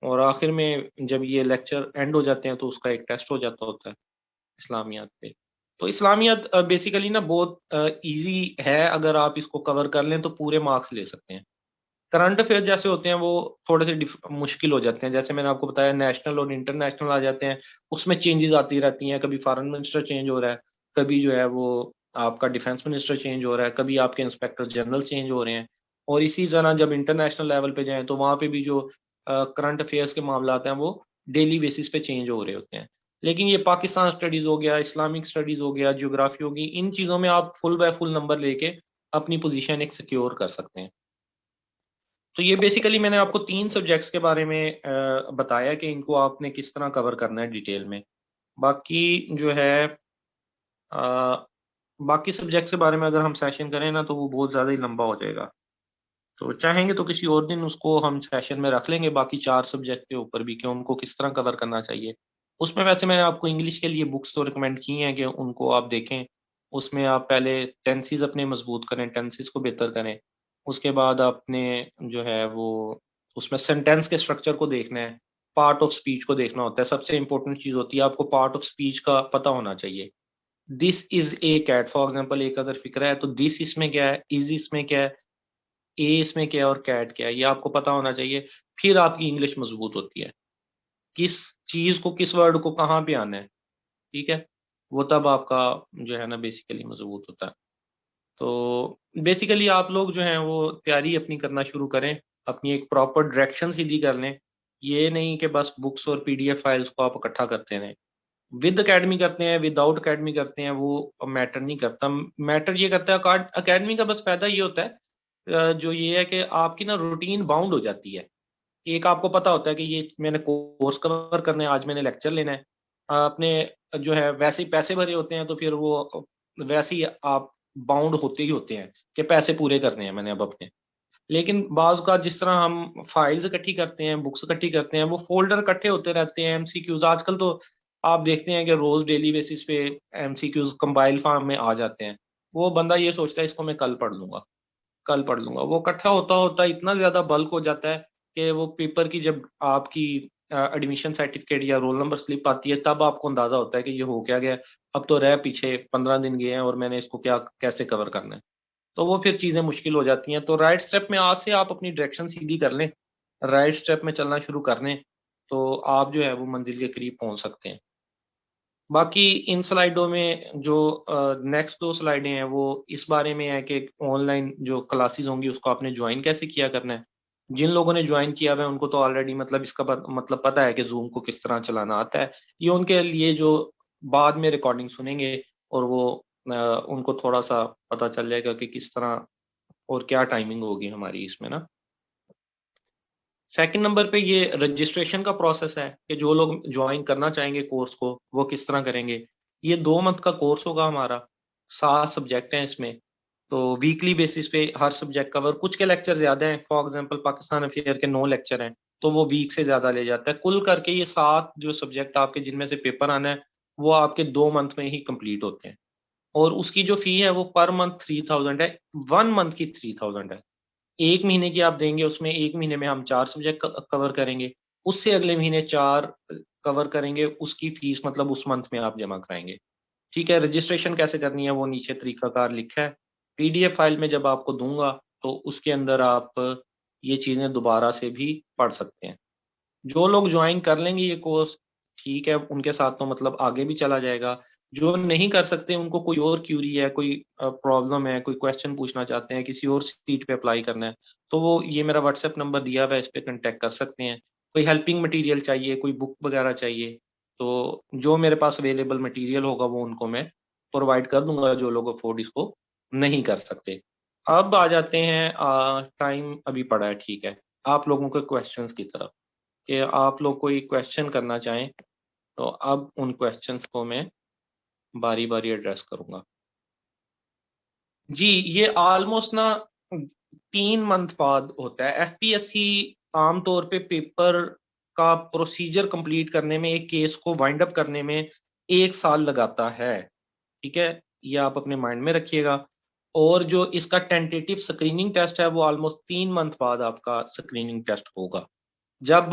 और आखिर में जब ये लेक्चर एंड हो जाते हैं तो उसका एक टेस्ट हो जाता होता है इस्लामियात पे। तो इस्लामियात बेसिकली ना बहुत ईज़ी है, अगर आप इसको कवर कर लें तो पूरे मार्क्स ले सकते हैं। करंट अफेयर जैसे होते हैं वो थोड़े से मुश्किल हो जाते हैं। जैसे मैंने आपको बताया नेशनल और इंटरनेशनल आ जाते हैं, उसमें चेंजेस आती रहती हैं। कभी फॉरेन मिनिस्टर चेंज हो रहा है, कभी जो है वो आपका डिफेंस मिनिस्टर चेंज हो रहा है, कभी आपके इंस्पेक्टर जनरल चेंज हो रहे हैं। और इसी तरह जब इंटरनेशनल लेवल पे जाएँ तो वहाँ पे भी जो करंट अफेयर्स के मामलात हैं वो डेली बेसिस पे चेंज हो रहे होते हैं। लेकिन ये पाकिस्तान स्टडीज़ हो गया, इस्लामिक स्टडीज़ हो गया, ज्योग्राफी होगी, इन चीज़ों में आप फुल बाय फुल नंबर लेके अपनी पोज़ीशन एक सिक्योर कर सकते हैं। तो ये बेसिकली मैंने आपको 3 सब्जेक्ट्स के बारे में बताया कि इनको आपने किस तरह कवर करना है डिटेल में। बाकी जो है अ, बाकी सब्जेक्ट्स के बारे में अगर हम सेशन करें ना तो वो बहुत ज़्यादा ही लंबा हो जाएगा। तो चाहेंगे तो किसी और दिन उसको हम सेशन में रख लेंगे बाकी 4 सब्जेक्ट के ऊपर भी कि उनको किस तरह कवर करना चाहिए। उसमें वैसे मैंने आपको इंग्लिश के लिए बुक्स तो रिकमेंड की हैं कि उनको आप देखें। उसमें आप पहले टेंसेस अपने मज़बूत करें, टेंसेस को बेहतर करें। उसके बाद आपने जो है वो उसमें सेंटेंस के स्ट्रक्चर को देखना है, पार्ट ऑफ स्पीच को देखना होता है। सबसे इम्पोर्टेंट चीज़ होती है आपको पार्ट ऑफ स्पीच का पता होना चाहिए। This is a cat for example एक अगर फ़िक्रा है तो दिस इसमें क्या है, इज़ इसमें क्या है, ए इसमें क्या है और कैट क्या है, ये आपको पता होना चाहिए। फिर आपकी इंग्लिश मज़बूत होती है। किस चीज़ को, किस वर्ड को कहाँ पे आना है, ठीक है? वो तब आपका जो है ना बेसिकली मज़बूत होता है। तो बेसिकली आप लोग जो हैं वो तैयारी अपनी करना शुरू करें, अपनी एक प्रॉपर डायरेक्शन सीधी कर लें। ये नहीं कि बस बुक्स और पीडीएफ फाइल्स को आप इकट्ठा करते रहें। विद अकेडमी करते हैं, विदाउट अकेडमी करते हैं, वो मैटर नहीं करता। मैटर ये करता है अकेडमी का बस फ़ायदा ये होता है जो ये है कि आपकी ना रूटीन बाउंड हो जाती है। एक आपको पता होता है कि ये मैंने कोर्स कवर करना है, आज मैंने लेक्चर लेना है। आपने जो है वैसे ही पैसे भरे होते हैं तो फिर वो वैसे ही आप बाउंड होते ही होते हैं कि पैसे पूरे करने हैं मैंने अब अपने। लेकिन बाज़ औक़ात जिस तरह हम फाइल्स इकट्ठी करते हैं, बुक्स इकट्ठी करते हैं, वो फ़ोल्डर इकट्ठे होते रहते हैं, एमसीक्यूज़ आजकल तो आप देखते हैं कि रोज़ डेली बेसिस पे एमसीक्यूज़ कंपाइल फ़ॉर्म में आ जाते हैं। वो बंदा ये सोचता है इसको मैं कल पढ़ लूँगा, कल पढ़ लूँगा। वो इकट्ठा होता-होता इतना ज़्यादा बल्क हो जाता है कि वो पेपर की जब आपकी एडमिशन सर्टिफ़िकेट या रोल नंबर स्लिप आती है तब आपको अंदाज़ा होता है कि ये हो क्या गया? अब तो रह पीछे 15 दिन गए हैं और मैंने इसको क्या कैसे कवर करना है? तो वो फिर चीज़ें मुश्किल हो जाती हैं। तो राइट स्टेप में आज से आप अपनी डायरेक्शन सीधी कर लें, राइट स्टेप में चलना शुरू कर लें, तो आप जो है वो मंज़िल के करीब पहुँच सकते हैं। बाकी इन स्लाइडों में जो नेक्स्ट 2 स्लाइडें हैं वो इस बारे में है कि ऑनलाइन जो क्लासेस होंगी उसको आपने जॉइन कैसे किया करना है। जिन लोगों ने जॉइन किया हुआ है उनको तो ऑलरेडी मतलब इसका मतलब पता है कि ज़ूम को किस तरह चलाना आता है। ये उनके लिए जो बाद में रिकॉर्डिंग सुनेंगे और वो उनको थोड़ा-सा पता चल जाएगा कि किस तरह और क्या टाइमिंग होगी हमारी इसमें ना। सेकंड नंबर पे ये रजिस्ट्रेशन का प्रोसेस है कि जो लोग जॉइन करना चाहेंगे कोर्स को, वो किस तरह करेंगे। ये 2 मंथ का कोर्स होगा हमारा, 7 सब्जेक्ट हैं इसमें। तो वीकली बेसिस पे हर सब्जेक्ट कवर कुछ के लेक्चर ज़्यादा हैं, फॉर एग्ज़ाम्पल पाकिस्तान अफेयर के 9 लेक्चर हैं, तो वो वीक से ज़्यादा ले जाता है। कुल करके ये 7 जो सब्जेक्ट आपके जिनमें से पेपर आना है, वो आपके 2 मंथ में ही कंप्लीट होते हैं। और उसकी जो फ़ी है वो पर मंथ 3000 है, 1 मंथ की 3000 है। 1 महीने की आप देंगे उसमें 1 महीने में हम 4 सब्जेक्ट कवर करेंगे। उससे अगले महीने 4 कवर करेंगे, उसकी फ़ीस मतलब उस मंथ में आप जमा कराएँगे। ठीक है, रजिस्ट्रेशन कैसे करनी है वो नीचे तरीकाकार लिखा है। पीडीएफ फाइल में जब आपको दूँगा तो उसके अंदर आप ये चीज़ें दोबारा से भी पढ़ सकते हैं। जो लोग जॉइन कर लेंगे ये कोर्स, ठीक है, उनके साथ तो मतलब आगे भी चला जाएगा। जो नहीं कर सकते, उनको कोई और क्वेरी है, कोई प्रॉब्लम है, कोई क्वेश्चन पूछना चाहते हैं, किसी और सीट पे अप्लाई करना है, तो वो ये मेरा व्हाट्सएप नंबर दिया हुआ है, इस पे कॉन्टैक्ट कर सकते हैं। कोई हेल्पिंग मटीरियल चाहिए, कोई बुक वगैरह चाहिए, तो जो मेरे पास अवेलेबल मटीरियल होगा वो उनको मैं प्रोवाइड कर दूँगा, जो लोग अफ़ोर्ड इसको नहीं कर सकते। अब आ जाते हैं टाइम अभी पड़ा है, ठीक है, आप लोगों के क्वेश्चंस की तरफ। कि आप लोग कोई क्वेश्चन करना चाहें, तो अब उन क्वेश्चंस को मैं बारी-बारी एड्रेस करूँगा। जी, ये ऑलमोस्ट ना 3 मंथ बाद होता है। एफपीएससी आम तौर पे पेपर का प्रोसीजर कंप्लीट करने में, एक केस को वाइंड अप करने में 1 साल लगाता है, ठीक है, ये आप अपने माइंड में रखिएगा। और जो इसका टेंटेटिव स्क्रीनिंग टेस्ट है वो ऑलमोस्ट 3 मंथ बाद आपका स्क्रीनिंग टेस्ट होगा। जब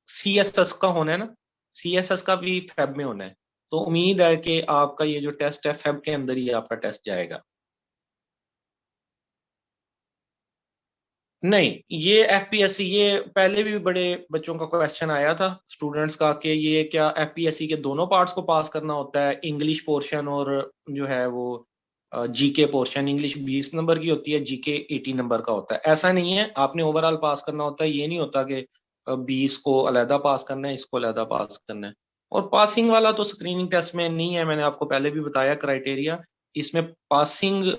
CSS का होना है ना, CSS का भी फेब में होना है, तो उम्मीद है कि आपका ये जो टेस्ट है फेब के अंदर ही आपका टेस्ट जाएगा। नहीं, ये FPSC, ये पहले भी बड़े बच्चों का क्वेश्चन आया था स्टूडेंट्स का कि ये क्या FPSC के दोनों पार्ट्स को पास करना होता है, इंग्लिश पोर्शन और जो है वो जीके पोर्शन। इंग्लिश 20 नंबर की होती है, जीके 80 नंबर का होता है। ऐसा नहीं है, आपने ओवरऑल पास करना होता है, ये नहीं होता कि 20 को अलहदा पास करना है, इसको अलहदा पास करना है। और पासिंग वाला तो स्क्रीनिंग टेस्ट में नहीं है, मैंने आपको पहले भी बताया क्राइटेरिया। इसमें पासिंग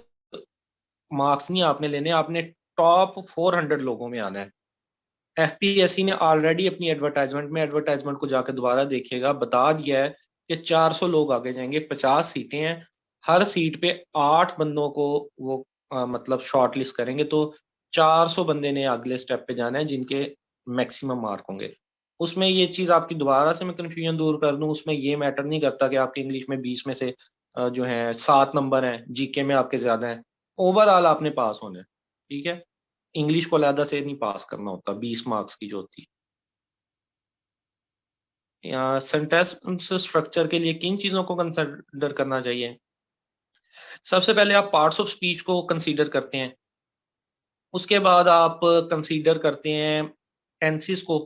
मार्क्स नहीं आपने लेने, आपने टॉप 400 लोगों में आना है। FPSC ने ऑलरेडी अपनी एडवर्टाइजमेंट को जाकर दोबारा देखिएगा, बता दिया है कि 400 लोग आगे जाएंगे, 50 सीटें हैं, हर सीट पे 8 बंदों को वो मतलब शॉर्ट लिस्ट करेंगे, तो 400 बंदे ने अगले स्टेप पे जाना है जिनके मैक्सिमम मार्क होंगे। उसमें ये चीज आपकी दोबारा से मैं कंफ्यूजन दूर कर दूं, उसमें ये मैटर नहीं करता कि आपकी इंग्लिश में 20 में से जो है 7 नंबर हैं, जीके में आपके ज्यादा हैं, ओवरऑल आपने पास होना है, ठीक है। इंग्लिश को अलहदा से नहीं पास करना होता, 20 मार्क्स की जो होती है। या सेंटेंस स्ट्रक्चर के लिए किन चीजों को कंसिडर करना चाहिए? सबसे पहले आप पार्ट्स ऑफ स्पीच को कंसीडर करते हैं, उसके बाद आप कंसीडर करते हैं टेंसेस को,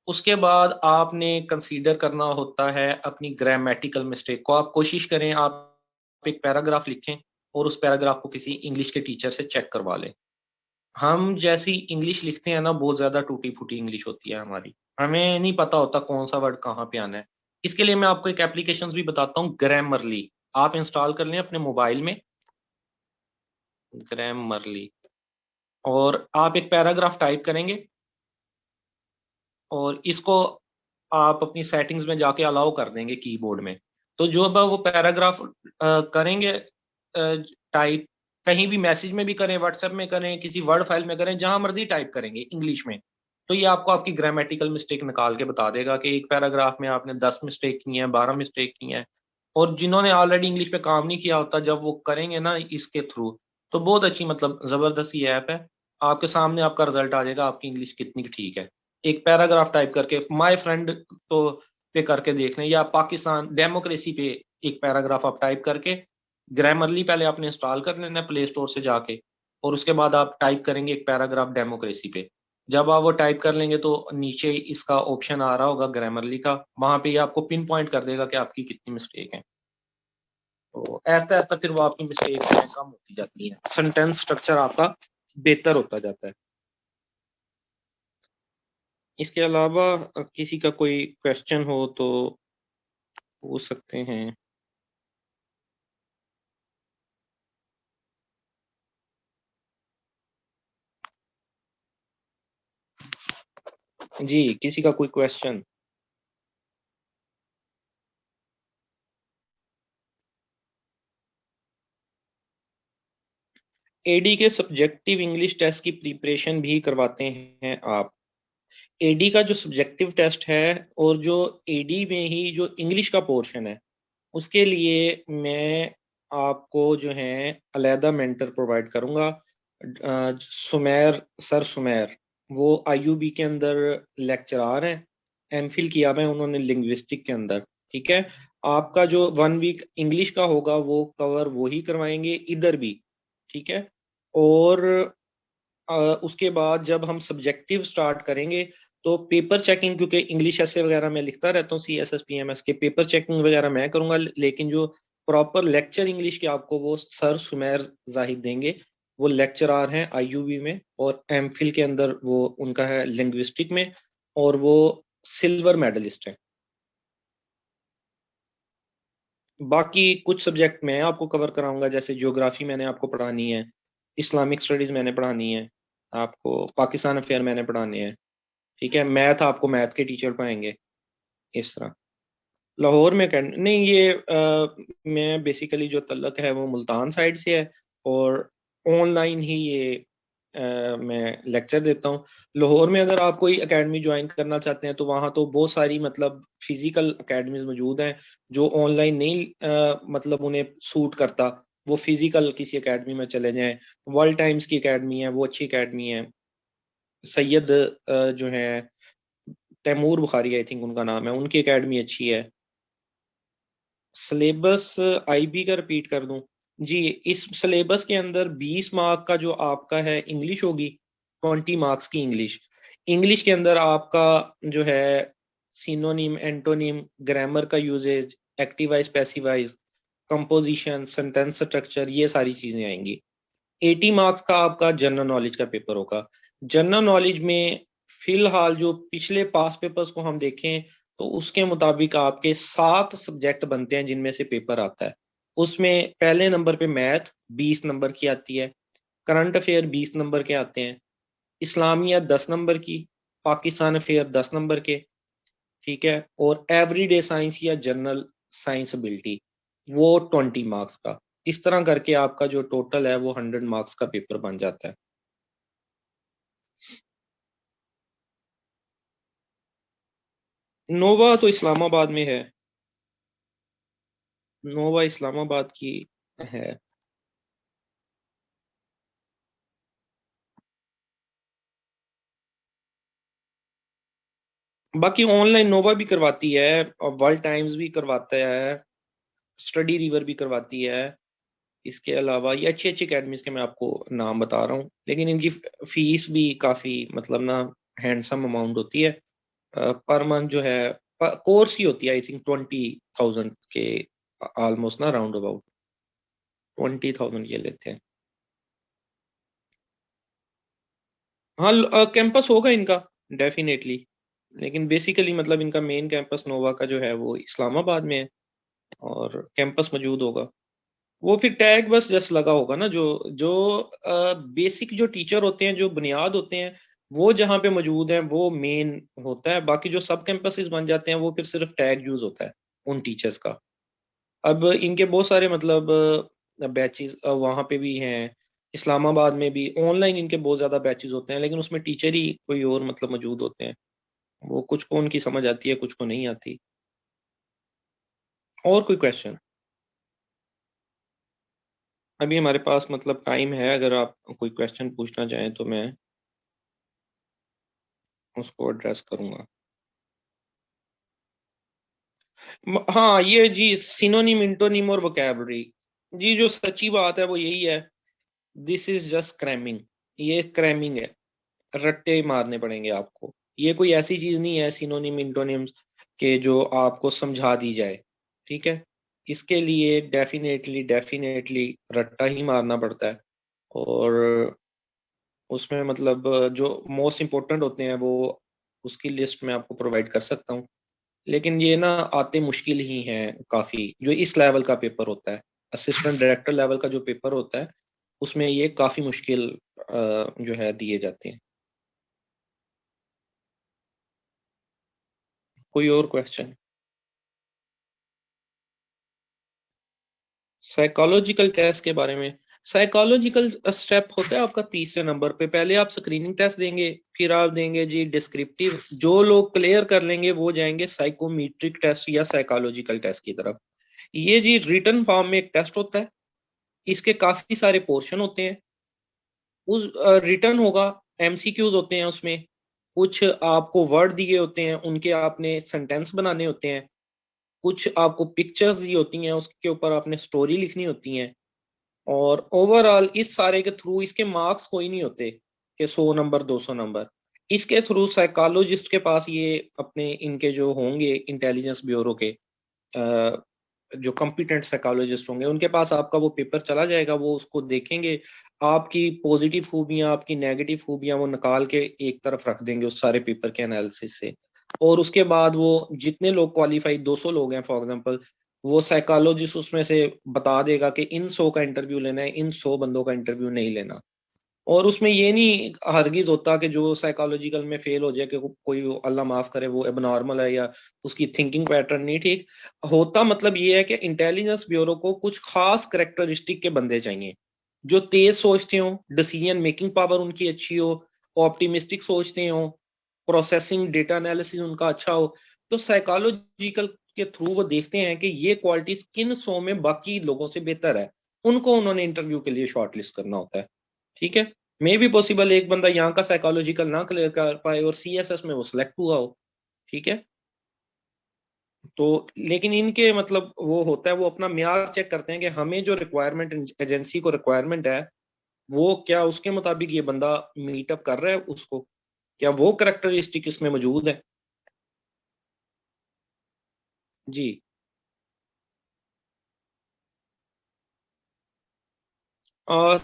उसके बाद आपने कंसीडर करना होता है अपनी ग्रामेटिकल मिस्टेक को। आप कोशिश करें, आप एक पैराग्राफ लिखें और उस पैराग्राफ को किसी इंग्लिश के टीचर से चेक करवा लें। हम जैसी इंग्लिश लिखते हैं ना, बहुत ज़्यादा टूटी-फूटी इंग्लिश होती है हमारी। हमें नहीं पता होता कौन-सा वर्ड कहाँ पे आना है। इसके लिए मैं आपको एक एप्लीकेशंस भी बताता हूँ, ग्रामरली। आप इंस्टॉल कर लें अपने मोबाइल में, ग्रामरली, और आप एक पैराग्राफ टाइप करेंगे और इसको आप अपनी सेटिंग्स में जाके अलाउ कर देंगे कीबोर्ड में। तो जो अब वो पैराग्राफ करेंगे टाइप, कहीं भी मैसेज में भी करें, व्हाट्सएप में करें, किसी वर्ड फाइल में करें, जहां मर्जी टाइप करेंगे इंग्लिश में, तो ये आपको आपकी ग्रामेटिकल मिस्टेक निकाल के बता देगा कि एक पैराग्राफ में आपने 10 मिस्टेक की हैं, 12 मिस्टेक की हैं। और जिन्होंने ऑलरेडी इंग्लिश पे काम नहीं किया होता, जब वो करेंगे ना इसके थ्रू, तो बहुत अच्छी मतलब जबरदस्त ये ऐप है। आपके सामने आपका रिजल्ट आ जाएगा, आपकी इंग्लिश कितनी ठीक है। एक पैराग्राफ टाइप करके माय फ्रेंड तो पे करके देख लें, या पाकिस्तान डेमोक्रेसी पे एक पैराग्राफ आप टाइप करके, ग्रामरली पहले आपने इंस्टॉल कर लेना है प्ले स्टोर से जाके, और उसके बाद आप टाइप करेंगे एक पैराग्राफ डेमोक्रेसी पे। जब आप वो टाइप कर लेंगे तो नीचे इसका ऑप्शन आ रहा होगा ग्रामरली का, वहां पे ये आपको पिन पॉइंट कर देगा कि आपकी कितनी मिस्टेक है। तो ऐसा ऐसा फिर वो आपकी मिस्टेक कम होती जाती है, सेंटेंस स्ट्रक्चर आपका बेहतर होता जाता है। इसके अलावा किसी का कोई क्वेश्चन हो तो पूछ सकते हैं। जी, किसी का कोई क्वेश्चन? एडी के सब्जेक्टिव इंग्लिश टेस्ट की प्रिपरेशन भी करवाते हैं आप? एडी का जो सब्जेक्टिव टेस्ट है, और जो एडी में ही जो इंग्लिश का पोर्शन है, उसके लिए मैं आपको जो है अलहदा मेंटर प्रोवाइड करूंगा। सुमेर, सर सुमेर, वो आईयूबी के अंदर लेक्चरार हैं, एमफिल किया हुआ है उन्होंने लिंग्विस्टिक के अंदर, ठीक है। आपका जो 1 वीक इंग्लिश का होगा वो कवर वो ही करवाएंगे इधर भी, ठीक है। और उसके बाद जब हम सब्जेक्टिव स्टार्ट करेंगे तो पेपर चेकिंग, क्योंकि इंग्लिश ऐसे वगैरह मैं लिखता रहता हूँ CSS PMS के, पेपर चेकिंग वगैरह मैं करूंगा, लेकिन जो प्रॉपर लेक्चर इंग्लिश के आपको वो सर सुमेर जाहिद देंगे। वो लेक्चरार हैं आईयूबी में, और एमफिल के अंदर वो उनका है लिंग्विस्टिक में, और वो सिल्वर मेडलिस्ट है। बाकी कुछ सब्जेक्ट मैं आपको कवर कराऊंगा, जैसे ज्योग्राफी मैंने आपको पढ़ानी है, इस्लामिक स्टडीज मैंने पढ़ानी है, आपको पाकिस्तान अफेयर मैंने पढ़ाने हैं, ठीक है। मैथ आपको मैथ के टीचर पढ़ाएंगे, इस तरह। लाहौर में नहीं, ये मैं बेसिकली जो तल्लक है वो मुल्तान साइड से है, और ऑनलाइन ही ये मैं लेक्चर देता हूँ। लाहौर में अगर आप कोई एकेडमी ज्वाइन करना चाहते हैं तो वहाँ तो बहुत सारी मतलब फिजिकल एकेडमीज मौजूद हैं जो ऑनलाइन नहीं मतलब उन्हें सूट करता, वो फिजिकल किसी एकेडमी में चले जाएं। वर्ल्ड टाइम्स की एकेडमी है, वो अच्छी एकेडमी है। सैयद जो है तैमूर बुखारी आई थिंक उनका नाम है, उनकी एकेडमी अच्छी है। सिलेबस आईबी का रिपीट कर दूं जी? इस सिलेबस के अंदर 20 मार्क का जो आपका है इंग्लिश होगी, 20 मार्क्स की इंग्लिश। इंग्लिश के अंदर आपका जो है सिनोनिम, एंटोनिम, ग्रामर का usages, active voice, passive voice, composition, sentence structure, ये सारी चीजें आएंगी। 80 मार्क्स का आपका जनरल नॉलेज का पेपर होगा। जनरल नॉलेज में फिलहाल जो पिछले पास पेपर्स को हम देखें तो उसके मुताबिक आपके 7 सब्जेक्ट बनते हैं जिनमें से पेपर आता है। उसमें पहले नंबर पे मैथ 20 नंबर की आती है, करंट अफेयर 20 नंबर के आते हैं, इस्लामिया 10 नंबर की, पाकिस्तान अफेयर 10 नंबर के, ठीक है, और एवरीडे साइंस या जनरल साइंस एबिलिटी वो 20 मार्क्स का। इस तरह करके आपका जो टोटल है वो 100 मार्क्स का पेपर बन जाता है। नोवा तो इस्लामाबाद में है, नोवा इस्लामाबाद की है। बाकी ऑनलाइन नोवा भी करवाती है और वर्ल्ड टाइम्स भी करवाता है, स्टडी रिवर भी करवाती है। इसके अलावा ये अच्छी अच्छी अकेडमीज के मैं आपको नाम बता रहा हूँ, लेकिन इनकी फीस भी काफी मतलब ना हैंडसम अमाउंट होती है। पर मंथ जो है कोर्स की होती है आई थिंक 20,000 के ऑलमोस्ट ना, राउंड अबाउट 20,000 ये लेते हैं। हाँ कैंपस होगा इनका डेफिनेटली, लेकिन बेसिकली मतलब इनका मेन कैंपस नोवा का जो है वो इस्लामाबाद में है और कैंपस मौजूद होगा। वो फिर टैग बस जस्ट लगा होगा ना, जो जो बेसिक जो टीचर होते हैं, जो बुनियाद होते हैं, वो जहाँ पे मौजूद हैं वो मेन होता है। बाकी जो सब कैंपसेस बन जाते हैं वो फिर सिर्फ टैग यूज होता है उन टीचर्स का। अब इनके बहुत सारे मतलब बैचेस वहाँ पे भी हैं, इस्लामाबाद में भी ऑनलाइन इनके बहुत ज्यादा बैचेस होते हैं, लेकिन उसमें टीचर ही कोई और मतलब मौजूद होते हैं। वो कुछ को उनकी समझ आती है, कुछ को नहीं आती। और कोई क्वेश्चन? अभी हमारे पास मतलब टाइम है, अगर आप कोई क्वेश्चन पूछना चाहें तो मैं उसको एड्रेस करूंगा। हाँ ये जी सिनोनिम, इंटोनिम और वोकैबुलरी, जी जो सच्ची बात है वो यही है, दिस इज जस्ट क्रैमिंग। ये क्रैमिंग है, रट्टे मारने पड़ेंगे आपको। ये कोई ऐसी चीज नहीं है सिनोनिम इंटोनिम्स के जो आपको समझा दी जाए, ठीक है। इसके लिए डेफिनेटली डेफिनेटली रट्टा ही मारना पड़ता है। और उसमें मतलब जो मोस्ट इम्पोर्टेंट होते हैं वो उसकी लिस्ट में आपको प्रोवाइड कर सकता हूँ, लेकिन ये ना आते मुश्किल ही हैं काफी। जो इस लेवल का पेपर होता है, असिस्टेंट डायरेक्टर लेवल का जो पेपर होता है, उसमें ये काफी मुश्किल जो है दिए जाते हैं। कोई और क्वेश्चन? साइकोलॉजिकल टेस्ट के बारे में, साइकोलॉजिकल स्टेप होता है आपका तीसरे नंबर पे। पहले आप स्क्रीनिंग टेस्ट देंगे, फिर आप देंगे जी डिस्क्रिप्टिव। जो लोग क्लियर कर लेंगे वो जाएंगे साइकोमेट्रिक टेस्ट या साइकोलॉजिकल टेस्ट की तरफ। ये जी रिटन फॉर्म में एक टेस्ट होता है, इसके काफी सारे पोर्शन होते हैं। उस रिटर्न होगा, एमसीक्यूज होते हैं उसमें, कुछ आपको वर्ड दिए होते हैं, उनके आपने सेंटेंस बनाने होते हैं, कुछ आपको पिक्चर्स दी होती हैं, उसके ऊपर आपने स्टोरी लिखनी होती है। और ओवरऑल इस सारे के थ्रू इसके मार्क्स कोई नहीं होते कि 100 नंबर 200 नंबर। इसके थ्रू साइकोलॉजिस्ट के पास ये अपने इनके जो होंगे इंटेलिजेंस ब्यूरो के जो कॉम्पिटेंट साइकोलॉजिस्ट होंगे उनके पास आपका वो पेपर चला जाएगा। वो उसको देखेंगे, आपकी पॉजिटिव खूबियां, आपकी नेगेटिव खूबियां वो निकाल के एक तरफ रख देंगे उस सारे पेपर के एनालिसिस से। और उसके बाद वो जितने लोग क्वालिफाई, 200 लोग हैं फॉर एग्जांपल, वो साइकोलॉजिस्ट उसमें से बता देगा कि इन 100 का इंटरव्यू लेना है, इन 100 बंदों का इंटरव्यू नहीं लेना। और उसमें ये नहीं हरगिज होता कि जो साइकोलॉजिकल में फेल हो जाए कि कोई अल्लाह माफ करे वो एबनॉर्मल है या उसकी थिंकिंग पैटर्न नहीं ठीक होता। मतलब ये है कि इंटेलिजेंस ब्यूरो को कुछ खास करेक्टरिस्टिक के बंदे चाहिए, जो तेज सोचते हो, डिसीजन मेकिंग पावर उनकी अच्छी हो, ऑप्टिमिस्टिक सोचते हो, प्रोसेसिंग डेटा एनालिसिस उनका अच्छा हो, तो साइकोलॉजिकल के थ्रू वो देखते हैं कि ये क्वालिटीज किन 100 में बाकी लोगों से बेहतर है, उनको उन्होंने इंटरव्यू के लिए शॉर्टलिस्ट करना होता है। ठीक है, मे बी पॉसिबल एक बंदा यहाँ का साइकोलॉजिकल ना क्लियर कर पाए और सीएसएस में वो सिलेक्ट हुआ हो। ठीक है, तो लेकिन इनके मतलब वो होता है, वो अपना म्यार चेक करते हैं कि हमें जो रिक्वायरमेंट एजेंसी को रिक्वायरमेंट है, वो क्या उसके मुताबिक ये बंदा मीटअप कर रहा है उसको, क्या वो करेक्टरिस्टिक इसमें मौजूद है। जी,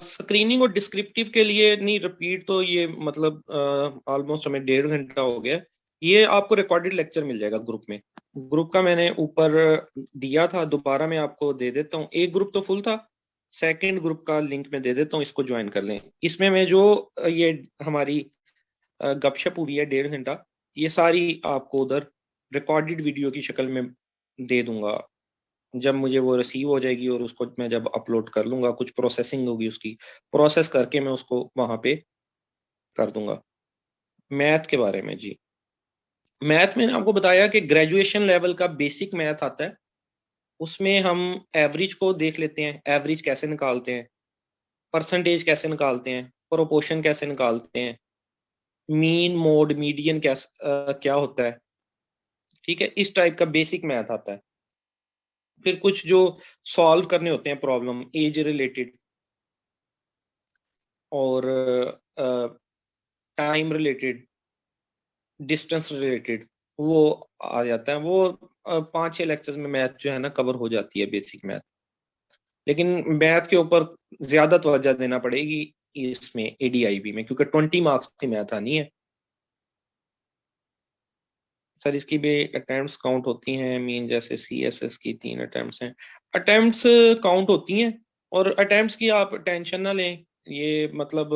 स्क्रीनिंग और डिस्क्रिप्टिव के लिए नहीं, रिपीट तो ये मतलब ऑलमोस्ट हमें 1.5 घंटा हो गया। ये आपको रिकॉर्डेड लेक्चर मिल जाएगा ग्रुप में। ग्रुप का मैंने ऊपर दिया था, दोबारा मैं आपको दे देता हूँ। एक ग्रुप तो फुल था, सेकंड ग्रुप का लिंक मैं दे देता हूँ, इसको ज्वाइन कर लें। इसमें मैं जो ये हमारी गपशप हुई है 1.5 घंटा, ये सारी आपको उधर रिकॉर्डेड वीडियो की शक्ल में दे दूंगा जब मुझे वो रिसीव हो जाएगी, और उसको मैं जब अपलोड कर लूंगा, कुछ प्रोसेसिंग होगी उसकी, प्रोसेस करके मैं उसको वहां पे कर दूंगा। मैथ के बारे में जी, मैथ में आपको बताया कि ग्रेजुएशन लेवल का बेसिक मैथ आता है। उसमें हम एवरेज को देख लेते हैं, एवरेज कैसे निकालते हैं, परसेंटेज कैसे निकालते हैं, प्रोपोर्शन कैसे निकालते हैं, मीन मोड मीडियन क्या होता है। ठीक है, इस टाइप का बेसिक मैथ आता है। फिर कुछ जो सॉल्व करने होते हैं प्रॉब्लम एज रिलेटेड और टाइम रिलेटेड, डिस्टेंस रिलेटेड, वो आ जाता है। वो 5-6 लेक्चर्स में मैथ जो है ना कवर हो जाती है, बेसिक मैथ। लेकिन मैथ के ऊपर ज्यादा तवज्जो देना पड़ेगी इसमें एडीआईबी में, क्योंकि 20 मार्क्स की मैथ आनी है। सर इसकी भी अटेम्प्ट्स काउंट होती हैं, मीन जैसे सीएसएस की 3 अटेम्प्ट्स हैं, अटेम्प्ट्स काउंट होती हैं। और अटेम्प्ट्स की आप टेंशन ना लें, ये मतलब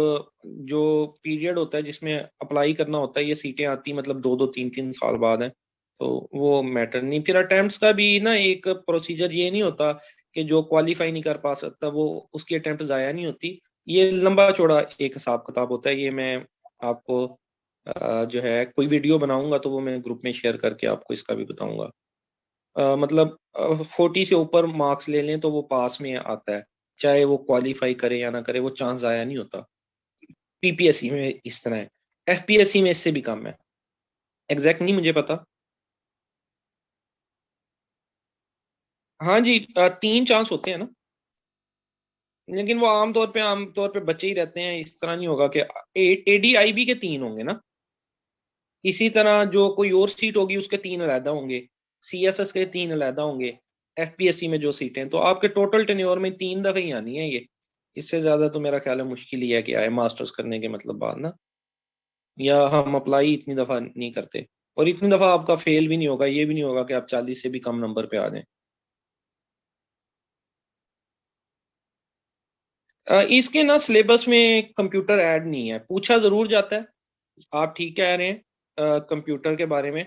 जो पीरियड होता है जिसमें अप्लाई करना होता है, ये सीटें आती मतलब 2-2 3-3 साल बाद है, तो वो मैटर नहीं। फिर अटेम्प्ट्स का भी ना एक प्रोसीजर ये नहीं होता कि जो क्वालिफाई नहीं कर पा सकता वो उसकी अटेम्प्ट जाया नहीं होती। ये लंबा चौड़ा एक हिसाब किताब होता है। ये मैं आपको जो है कोई वीडियो बनाऊंगा तो वो मैं ग्रुप में शेयर करके आपको इसका भी बताऊंगा। मतलब 40 से ऊपर मार्क्स ले लें तो वो पास में आता है, चाहे वो क्वालिफाई करे या ना करे, वो चांस आया नहीं होता। पीपीएससी में इस तरह है, एफपीएससी में इससे भी कम है। एग्जैक्ट नहीं मुझे पता। हाँ जी, 3 चांस होते हैं ना, लेकिन वो आमतौर पे बचे ही रहते हैं। इस तरह नहीं होगा कि एडीआईबी के 3 होंगे ना, इसी तरह जो कोई और सीट होगी उसके 3 अलहदा होंगे, सीएसएस के 3 अलहदा होंगे, एफपीएससी में जो सीटें, तो आपके टोटल टेन्योर में 3 दफे ही आनी है ये। इससे ज्यादा तो मेरा ख्याल है मुश्किल ही है कि आए मास्टर्स करने के मतलब बाद ना, या हम अप्लाई इतनी दफा नहीं करते। और इतनी दफा आपका फेल भी नहीं होगा, ये भी नहीं होगा कि आप 40 से भी कम नंबर पे आ जाएं। इसके ना सिलेबस में कंप्यूटर ऐड नहीं है, पूछा जरूर जाता है। आप ठीक कह रहे हैं, कंप्यूटर के बारे में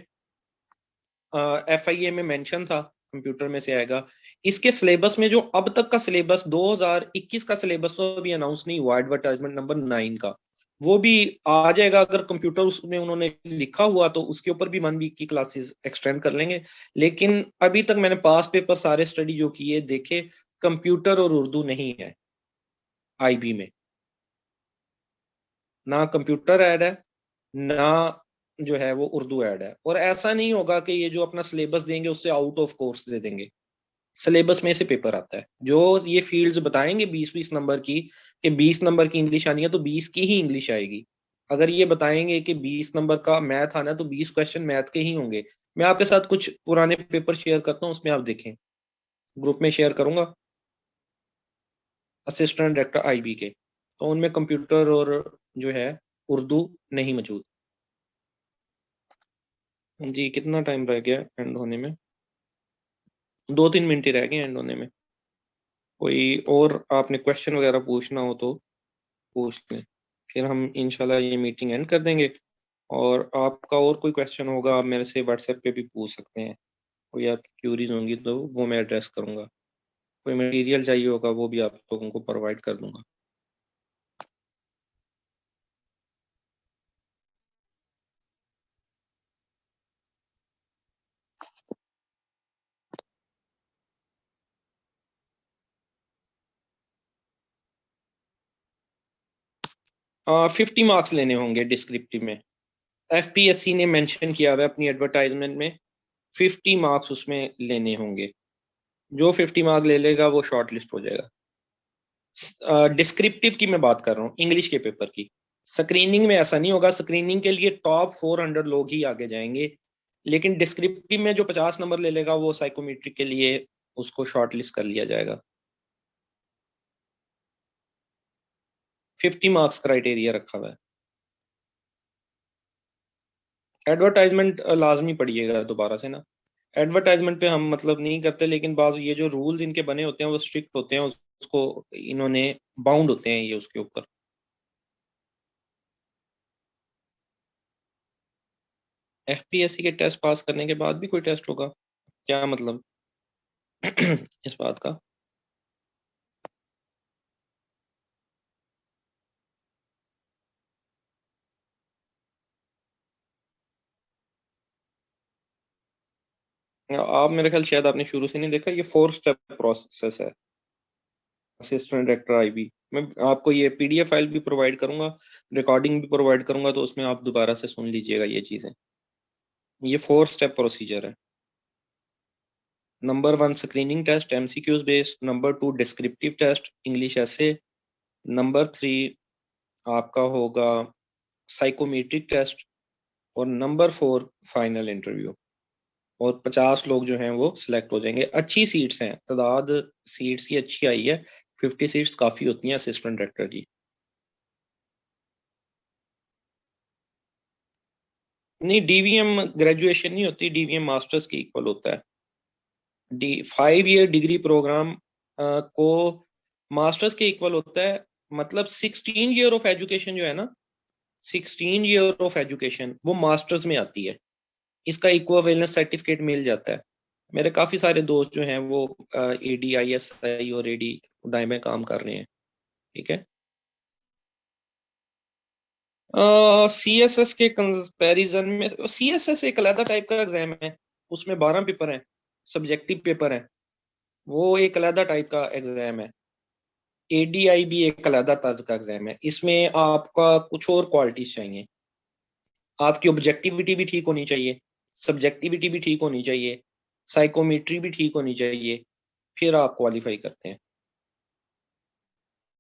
एफआईए में मेंशन था, कंप्यूटर में से आएगा। इसके सिलेबस में जो अब तक का सिलेबस 2021 का सिलेबस तो अभी अनाउंस नहीं हुआ, एडवर्टाइजमेंट नंबर 9 का, वो भी आ जाएगा। अगर कंप्यूटर उसमें उन्होंने लिखा हुआ तो उसके ऊपर भी 1 वीक की क्लासेस एक्सटेंड कर लेंगे। लेकिन अभी तक मैंने पास पेपर सारे स्टडी जो किए देखे, कंप्यूटर और उर्दू नहीं है आईबी में, ना कंप्यूटर ऐड है, ना जो है वो उर्दू ऐड है। और ऐसा नहीं होगा कि ये जो अपना सिलेबस देंगे उससे आउट ऑफ कोर्स दे देंगे, सिलेबस में से पेपर आता है। जो ये फील्ड्स बताएंगे 20-20 नंबर की, कि 20 नंबर की इंग्लिश आनी है तो 20 की ही इंग्लिश आएगी। अगर ये बताएंगे कि 20 नंबर का मैथ आना है तो 20 क्वेश्चन मैथ के ही होंगे। मैं आपके साथ कुछ पुराने पेपर शेयर करता हूँ, उसमें आप देखें, ग्रुप में शेयर करूंगा, असिस्टेंट डायरेक्टर आईबी के, तो उनमें कंप्यूटर और जो है उर्दू नहीं मौजूद। जी, कितना टाइम रह गया एंड होने में? 2-3 मिनट ही रह गए एंड होने में। कोई और आपने क्वेश्चन वगैरह पूछना हो तो पूछ लें, फिर हम इंशाल्लाह ये मीटिंग एंड कर देंगे। और आपका और कोई क्वेश्चन होगा आप मेरे से व्हाट्सएप पे भी पूछ सकते हैं। कोई आपकी क्यूरीज होंगी तो वो मैं एड्रेस करूंगा। कोई मटेरियल चाहिए होगा वो भी आप लोगों को प्रोवाइड कर दूंगा। 50 मार्क्स लेने होंगे डिस्क्रिप्टिव में। एफपीएससी ने मेंशन किया हुआ है अपनी एडवर्टाइजमेंट में 50 मार्क्स उसमें लेने होंगे। जो 50 मार्क ले लेगा वो शॉर्ट लिस्ट हो जाएगा। डिस्क्रिप्टिव की मैं बात कर रहा हूँ, इंग्लिश के पेपर की। स्क्रीनिंग में ऐसा नहीं होगा, स्क्रीनिंग के लिए टॉप 400 लोग ही आगे जाएंगे, लेकिन डिस्क्रिप्टिव में जो 50 नंबर ले लेगा वो साइकोमेट्रिक के लिए उसको शॉर्ट लिस्ट कर लिया जाएगा। 50 मार्क्स क्राइटेरिया रखा हुआ है। एडवर्टाइजमेंट लाजमी पड़िएगा दोबारा से ना। एडवर्टाइजमेंट पे हम मतलब नहीं करते, लेकिन बाज ये जो रूल्स इनके बने होते हैं वो स्ट्रिक्ट होते हैं, उसको इन्होंने बाउंड होते हैं ये उसके ऊपर। एफपीएससी के टेस्ट पास करने के बाद भी कोई टेस्ट होगा, क्या मतलब इस बात का? आप मेरे ख्याल शायद आपने शुरू से नहीं देखा, ये 4 स्टेप प्रोसेस है असिस्टेंट डायरेक्टर आईबी। मैं आपको ये पीडीएफ फाइल भी प्रोवाइड करूंगा, रिकॉर्डिंग भी प्रोवाइड करूंगा, तो उसमें आप दोबारा से सुन लीजिएगा ये चीजें। ये 4 स्टेप प्रोसीजर है। Number 1 screening test MCQs based, number 2 descriptive test English ऐसे, नंबर 3 आपका होगा साइकोमेट्रिक टेस्ट, और नंबर 4 फाइनल इंटरव्यू। और 50 लोग जो हैं वो सिलेक्ट हो जाएंगे। अच्छी सीट्स हैं, तादाद सीट्स की अच्छी आई है, 50 सीट्स काफी होती हैं असिस्टेंट डायरेक्टर की। नहीं, डीवीएम ग्रेजुएशन नहीं होती, डीवीएम मास्टर्स की इक्वल होता है। 5 ईयर डिग्री प्रोग्राम को मास्टर्स के इक्वल होता है। मतलब 16 ईयर ऑफ एजुकेशन जो है ना, 16 ईयर ऑफ एजुकेशन वो मास्टर्स में आती है। इसका इक्विवेलेंस सर्टिफिकेट मिल जाता है। मेरे काफी सारे दोस्त जो हैं वो एडी आईएसआई और एडी दाएं में काम कर रहे हैं। ठीक है। सीएसएस के कंपैरिजन में सीएसएस एक अलग टाइप का एग्जाम है, उसमें 12 पेपर हैं, सब्जेक्टिव पेपर हैं, वो एक अलग टाइप का एग्जाम है। एडीआई भी एक अलग तर्ज का एग्जाम है, इसमें आपका कुछ और क्वालिटीज चाहिए। आपकी ऑब्जेक्टिविटी भी ठीक होनी चाहिए, सब्जेक्टिविटी भी ठीक होनी चाहिए, साइकोमेट्री भी ठीक होनी चाहिए, फिर आप क्वालिफाई करते हैं।